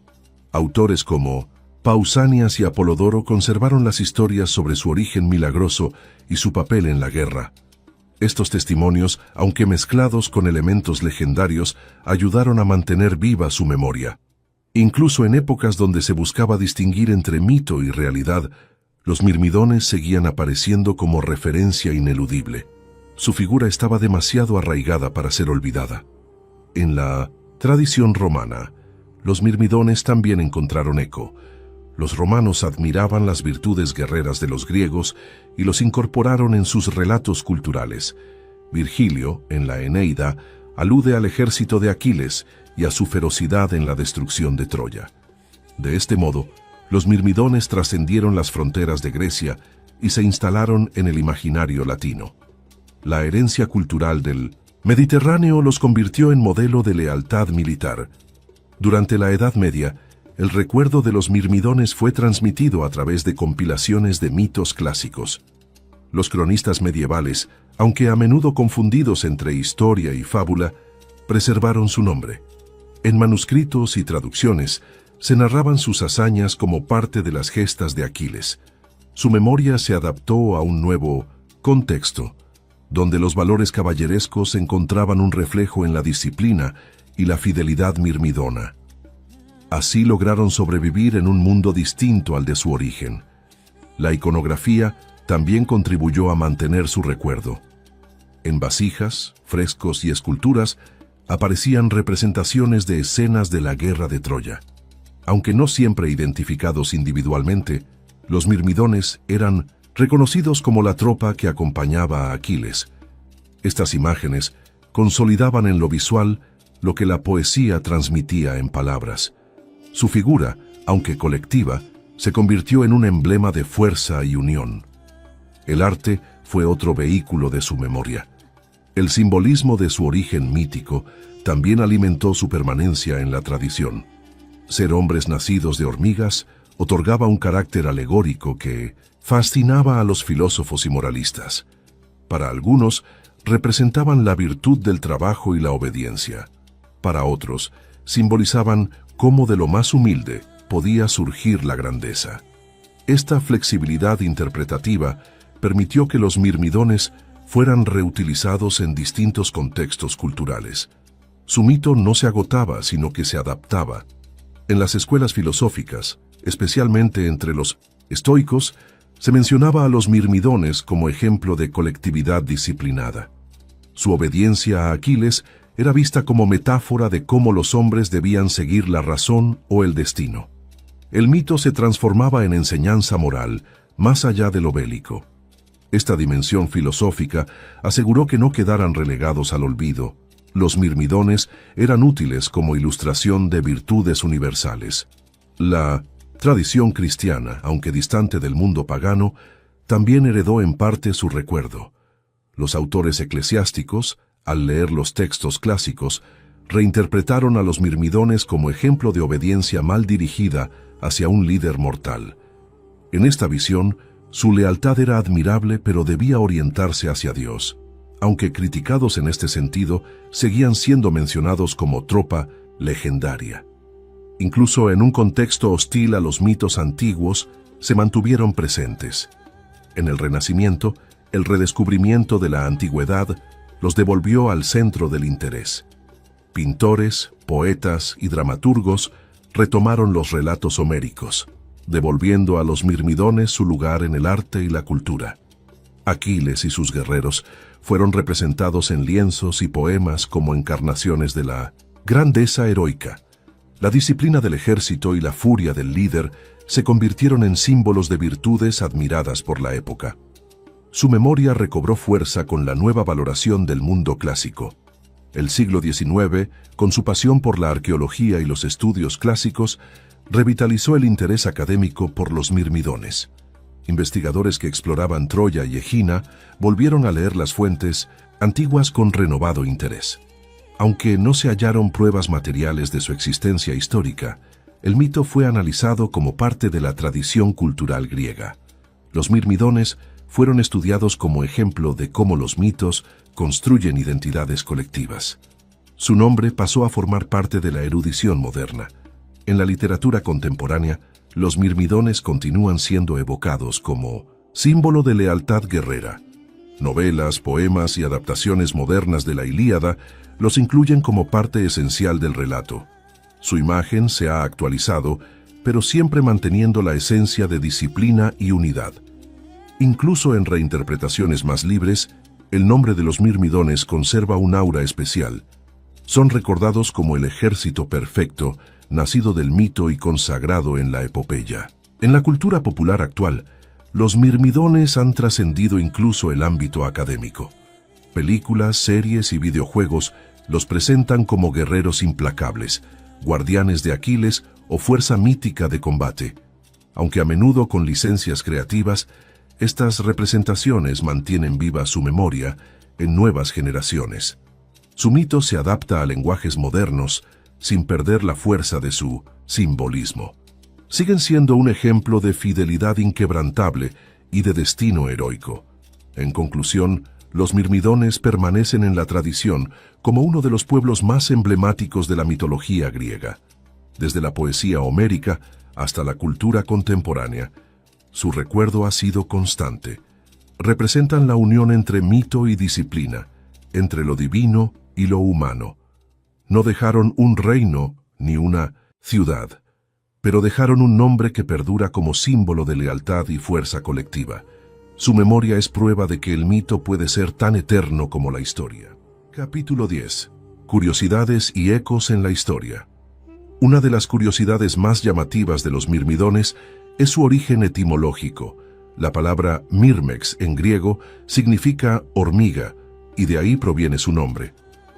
Autores como Pausanias y Apolodoro conservaron las historias sobre su origen milagroso y su papel en la guerra. Estos testimonios, aunque mezclados con elementos legendarios, ayudaron a mantener viva su memoria. Incluso en épocas donde se buscaba distinguir entre mito y realidad, los mirmidones seguían apareciendo como referencia ineludible. Su figura estaba demasiado arraigada para ser olvidada. En la tradición romana, los mirmidones también encontraron eco. Los romanos admiraban las virtudes guerreras de los griegos y los incorporaron en sus relatos culturales. Virgilio, en la Eneida, alude al ejército de Aquiles y a su ferocidad en la destrucción de Troya. De este modo, los mirmidones trascendieron las fronteras de Grecia y se instalaron en el imaginario latino. La herencia cultural del Mediterráneo los convirtió en modelo de lealtad militar. Durante la Edad Media, el recuerdo de los mirmidones fue transmitido a través de compilaciones de mitos clásicos. Los cronistas medievales, aunque a menudo confundidos entre historia y fábula, preservaron su nombre. En manuscritos y traducciones se narraban sus hazañas como parte de las gestas de Aquiles. Su memoria se adaptó a un nuevo contexto, donde los valores caballerescos encontraban un reflejo en la disciplina y la fidelidad mirmidona. Así lograron sobrevivir en un mundo distinto al de su origen. La iconografía también contribuyó a mantener su recuerdo. En vasijas, frescos y esculturas aparecían representaciones de escenas de la guerra de Troya. Aunque no siempre identificados individualmente, los mirmidones eran reconocidos como la tropa que acompañaba a Aquiles. Estas imágenes consolidaban en lo visual lo que la poesía transmitía en palabras. Su figura, aunque colectiva, se convirtió en un emblema de fuerza y unión. El arte fue otro vehículo de su memoria. El simbolismo de su origen mítico también alimentó su permanencia en la tradición. Ser hombres nacidos de hormigas otorgaba un carácter alegórico que fascinaba a los filósofos y moralistas. Para algunos, representaban la virtud del trabajo y la obediencia. Para otros, simbolizaban cómo de lo más humilde podía surgir la grandeza. Esta flexibilidad interpretativa permitió que los mirmidones fueran reutilizados en distintos contextos culturales. Su mito no se agotaba, sino que se adaptaba. En las escuelas filosóficas, especialmente entre los estoicos, se mencionaba a los mirmidones como ejemplo de colectividad disciplinada. Su obediencia a Aquiles era vista como metáfora de cómo los hombres debían seguir la razón o el destino. El mito se transformaba en enseñanza moral, más allá de lo bélico. Esta dimensión filosófica aseguró que no quedaran relegados al olvido. Los mirmidones eran útiles como ilustración de virtudes universales. La tradición cristiana, aunque distante del mundo pagano, también heredó en parte su recuerdo. Los autores eclesiásticos, al leer los textos clásicos, reinterpretaron a los mirmidones como ejemplo de obediencia mal dirigida hacia un líder mortal. En esta visión, su lealtad era admirable, pero debía orientarse hacia Dios. Aunque criticados en este sentido, seguían siendo mencionados como tropa legendaria. Incluso en un contexto hostil a los mitos antiguos, se mantuvieron presentes. En el Renacimiento, el redescubrimiento de la antigüedad los devolvió al centro del interés. Pintores, poetas y dramaturgos retomaron los relatos homéricos, devolviendo a los mirmidones su lugar en el arte y la cultura. Aquiles y sus guerreros fueron representados en lienzos y poemas como encarnaciones de la grandeza heroica. La disciplina del ejército y la furia del líder se convirtieron en símbolos de virtudes admiradas por la época. Su memoria recobró fuerza con la nueva valoración del mundo clásico. El siglo XIX, con su pasión por la arqueología y los estudios clásicos, revitalizó el interés académico por los mirmidones. Investigadores que exploraban Troya y Egina volvieron a leer las fuentes antiguas con renovado interés. Aunque no se hallaron pruebas materiales de su existencia histórica, el mito fue analizado como parte de la tradición cultural griega. Los mirmidones fueron estudiados como ejemplo de cómo los mitos construyen identidades colectivas. Su nombre pasó a formar parte de la erudición moderna. En la literatura contemporánea, los mirmidones continúan siendo evocados como símbolo de lealtad guerrera. Novelas, poemas y adaptaciones modernas de la Ilíada los incluyen como parte esencial del relato. Su imagen se ha actualizado, pero siempre manteniendo la esencia de disciplina y unidad. Incluso en reinterpretaciones más libres, el nombre de los mirmidones conserva un aura especial. Son recordados como el ejército perfecto, nacido del mito y consagrado en la epopeya. En la cultura popular actual, los mirmidones han trascendido incluso el ámbito académico. Películas, series y videojuegos los presentan como guerreros implacables, guardianes de Aquiles o fuerza mítica de combate. Aunque a menudo con licencias creativas, estas representaciones mantienen viva su memoria en nuevas generaciones. Su mito se adapta a lenguajes modernos sin perder la fuerza de su simbolismo. Siguen siendo un ejemplo de fidelidad inquebrantable y de destino heroico. En conclusión, los mirmidones permanecen en la tradición como uno de los pueblos más emblemáticos de la mitología griega. Desde la poesía homérica hasta la cultura contemporánea, su recuerdo ha sido constante. Representan la unión entre mito y disciplina, entre lo divino y lo humano. No dejaron un reino ni una ciudad, pero dejaron un nombre que perdura como símbolo de lealtad y fuerza colectiva. Su memoria es prueba de que el mito puede ser tan eterno como la historia. Capítulo 10. Curiosidades y ecos en la historia. Una de las curiosidades más llamativas de los mirmidones es su origen etimológico. La palabra mirmex en griego significa hormiga, y de ahí proviene su nombre.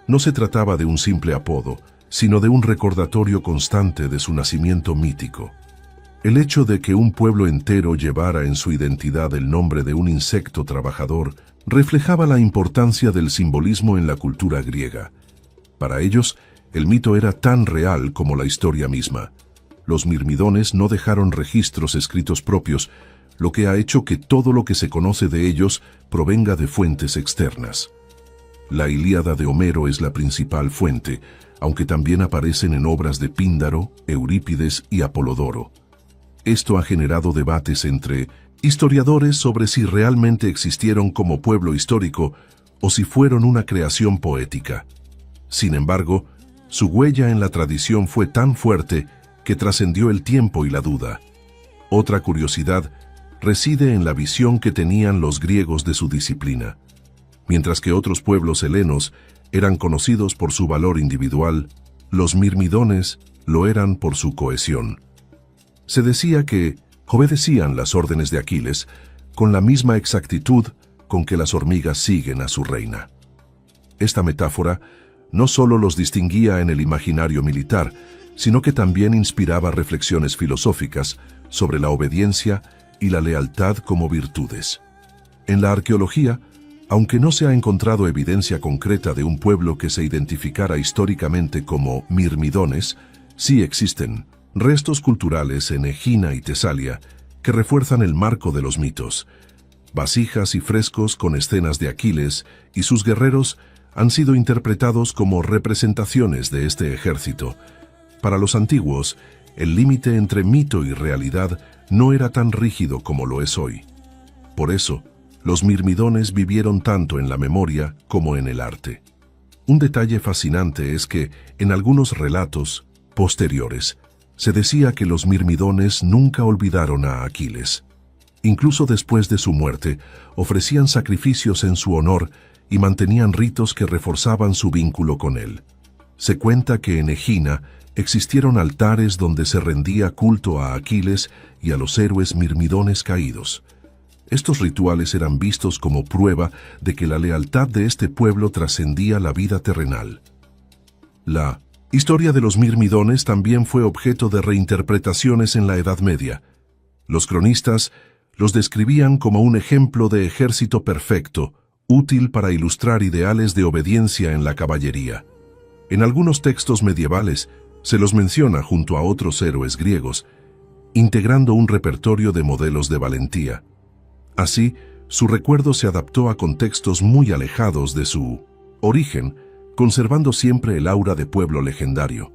No se trataba de un simple apodo, sino de un recordatorio constante de su nacimiento mítico. El hecho de que un pueblo entero llevara en su identidad el nombre de un insecto trabajador reflejaba la importancia del simbolismo en la cultura griega. Para ellos, el mito era tan real como la historia misma. Los mirmidones no dejaron registros escritos propios, lo que ha hecho que todo lo que se conoce de ellos provenga de fuentes externas. La Ilíada de Homero es la principal fuente, aunque también aparecen en obras de Píndaro, Eurípides y Apolodoro. Esto ha generado debates entre historiadores sobre si realmente existieron como pueblo histórico o si fueron una creación poética. Sin embargo, su huella en la tradición fue tan fuerte que trascendió el tiempo y la duda. Otra curiosidad reside en la visión que tenían los griegos de su disciplina. Mientras que otros pueblos helenos eran conocidos por su valor individual, los mirmidones lo eran por su cohesión. Se decía que obedecían las órdenes de Aquiles con la misma exactitud con que las hormigas siguen a su reina. Esta metáfora no solo los distinguía en el imaginario militar, sino que también inspiraba reflexiones filosóficas sobre la obediencia y la lealtad como virtudes. En la arqueología, Aunque no se ha encontrado evidencia concreta de un pueblo que se identificara históricamente como mirmidones, sí existen restos culturales en Egina y Tesalia que refuerzan el marco de los mitos. Vasijas y frescos con escenas de Aquiles y sus guerreros han sido interpretados como representaciones de este ejército. Para los antiguos, el límite entre mito y realidad no era tan rígido como lo es hoy. Por eso, los mirmidones vivieron tanto en la memoria como en el arte. Un detalle fascinante es que, en algunos relatos posteriores, se decía que los mirmidones nunca olvidaron a Aquiles. Incluso después de su muerte, ofrecían sacrificios en su honor y mantenían ritos que reforzaban su vínculo con él. Se cuenta que en Egina existieron altares donde se rendía culto a Aquiles y a los héroes mirmidones caídos. Estos rituales eran vistos como prueba de que la lealtad de este pueblo trascendía la vida terrenal. La historia de los mirmidones también fue objeto de reinterpretaciones en la Edad Media. Los cronistas los describían como un ejemplo de ejército perfecto, útil para ilustrar ideales de obediencia en la caballería. En algunos textos medievales se los menciona junto a otros héroes griegos, integrando un repertorio de modelos de valentía. Así, su recuerdo se adaptó a contextos muy alejados de su origen, conservando siempre el aura de pueblo legendario.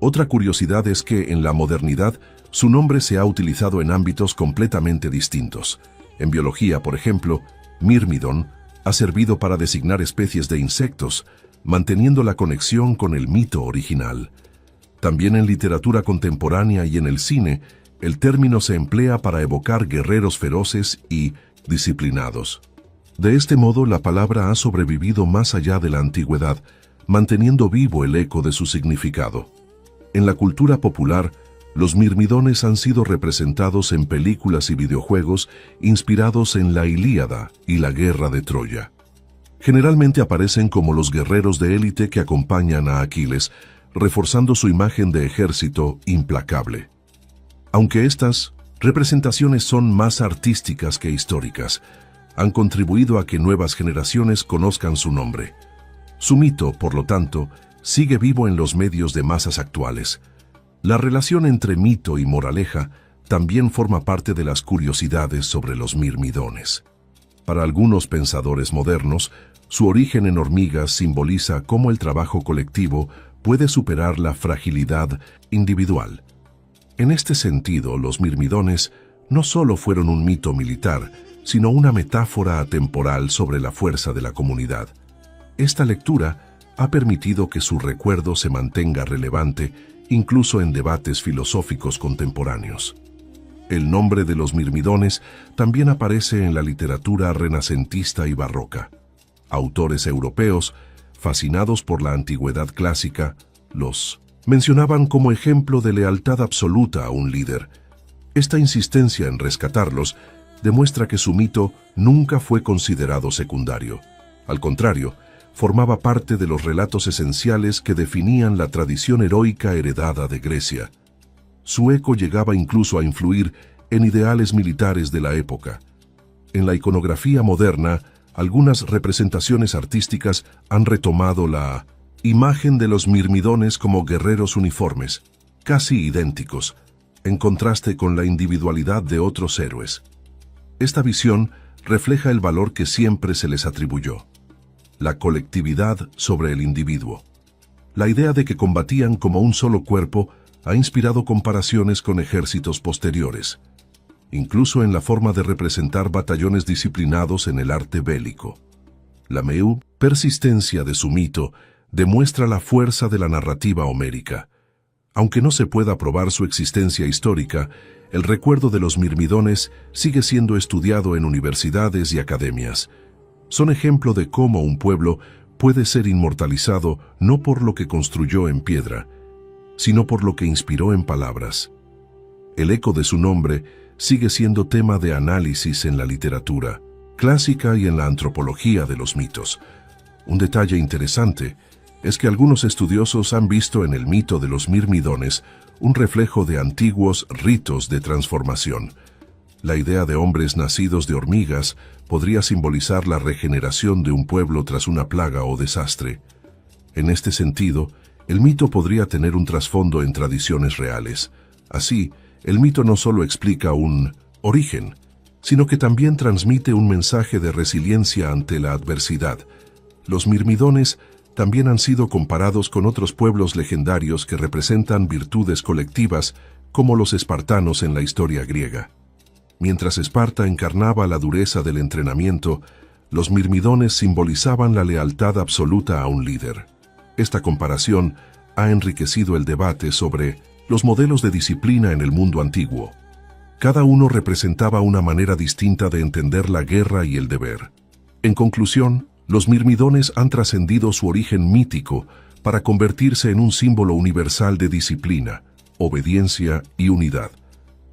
Otra curiosidad es que, en la modernidad, su nombre se ha utilizado en ámbitos completamente distintos. En biología, por ejemplo, mirmidon ha servido para designar especies de insectos, manteniendo la conexión con el mito original. También en literatura contemporánea y en el cine, el término se emplea para evocar guerreros feroces y disciplinados. De este modo, la palabra ha sobrevivido más allá de la antigüedad, manteniendo vivo el eco de su significado. En la cultura popular, los mirmidones han sido representados en películas y videojuegos inspirados en la Ilíada y la Guerra de Troya. Generalmente aparecen como los guerreros de élite que acompañan a Aquiles, reforzando su imagen de ejército implacable. Aunque estas representaciones son más artísticas que históricas, han contribuido a que nuevas generaciones conozcan su nombre. Su mito, por lo tanto, sigue vivo en los medios de masas actuales. La relación entre mito y moraleja también forma parte de las curiosidades sobre los mirmidones. Para algunos pensadores modernos, su origen en hormigas simboliza cómo el trabajo colectivo puede superar la fragilidad individual. En este sentido, los mirmidones no solo fueron un mito militar, sino una metáfora atemporal sobre la fuerza de la comunidad. Esta lectura ha permitido que su recuerdo se mantenga relevante incluso en debates filosóficos contemporáneos. El nombre de los mirmidones también aparece en la literatura renacentista y barroca. Autores europeos, fascinados por la antigüedad clásica, los mencionaban como ejemplo de lealtad absoluta a un líder. Esta insistencia en rescatarlos demuestra que su mito nunca fue considerado secundario. Al contrario, formaba parte de los relatos esenciales que definían la tradición heroica heredada de Grecia. Su eco llegaba incluso a influir en ideales militares de la época. En la iconografía moderna, algunas representaciones artísticas han retomado la imagen de los mirmidones como guerreros uniformes, casi idénticos, en contraste con la individualidad de otros héroes. Esta visión refleja el valor que siempre se les atribuyó: la colectividad sobre el individuo. La idea de que combatían como un solo cuerpo ha inspirado comparaciones con ejércitos posteriores, incluso en la forma de representar batallones disciplinados en el arte bélico. La persistencia de su mito demuestra la fuerza de la narrativa homérica. Aunque no se pueda probar su existencia histórica, el recuerdo de los mirmidones sigue siendo estudiado en universidades y academias. Son ejemplo de cómo un pueblo puede ser inmortalizado no por lo que construyó en piedra, sino por lo que inspiró en palabras. El eco de su nombre sigue siendo tema de análisis en la literatura clásica y en la antropología de los mitos. Un detalle interesante es que algunos estudiosos han visto en el mito de los mirmidones un reflejo de antiguos ritos de transformación. La idea de hombres nacidos de hormigas podría simbolizar la regeneración de un pueblo tras una plaga o desastre. En este sentido, el mito podría tener un trasfondo en tradiciones reales. Así, el mito no solo explica un origen, sino que también transmite un mensaje de resiliencia ante la adversidad. Los mirmidones también han sido comparados con otros pueblos legendarios que representan virtudes colectivas, como los espartanos en la historia griega. Mientras Esparta encarnaba la dureza del entrenamiento, los mirmidones simbolizaban la lealtad absoluta a un líder. Esta comparación ha enriquecido el debate sobre los modelos de disciplina en el mundo antiguo. Cada uno representaba una manera distinta de entender la guerra y el deber. En conclusión, los mirmidones han trascendido su origen mítico para convertirse en un símbolo universal de disciplina, obediencia y unidad.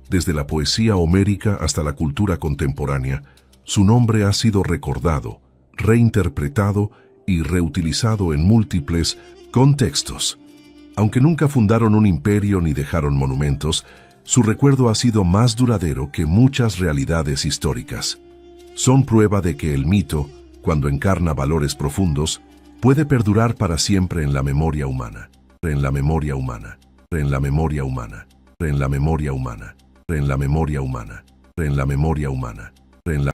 Desde la poesía homérica hasta la cultura contemporánea, su nombre ha sido recordado, reinterpretado y reutilizado en múltiples contextos. Aunque nunca fundaron un imperio ni dejaron monumentos, su recuerdo ha sido más duradero que muchas realidades históricas. Son prueba de que el mito, cuando encarna valores profundos, puede perdurar para siempre en la memoria humana. En la memoria humana. En la memoria humana. En la memoria humana. En la memoria humana. En la memoria humana. En la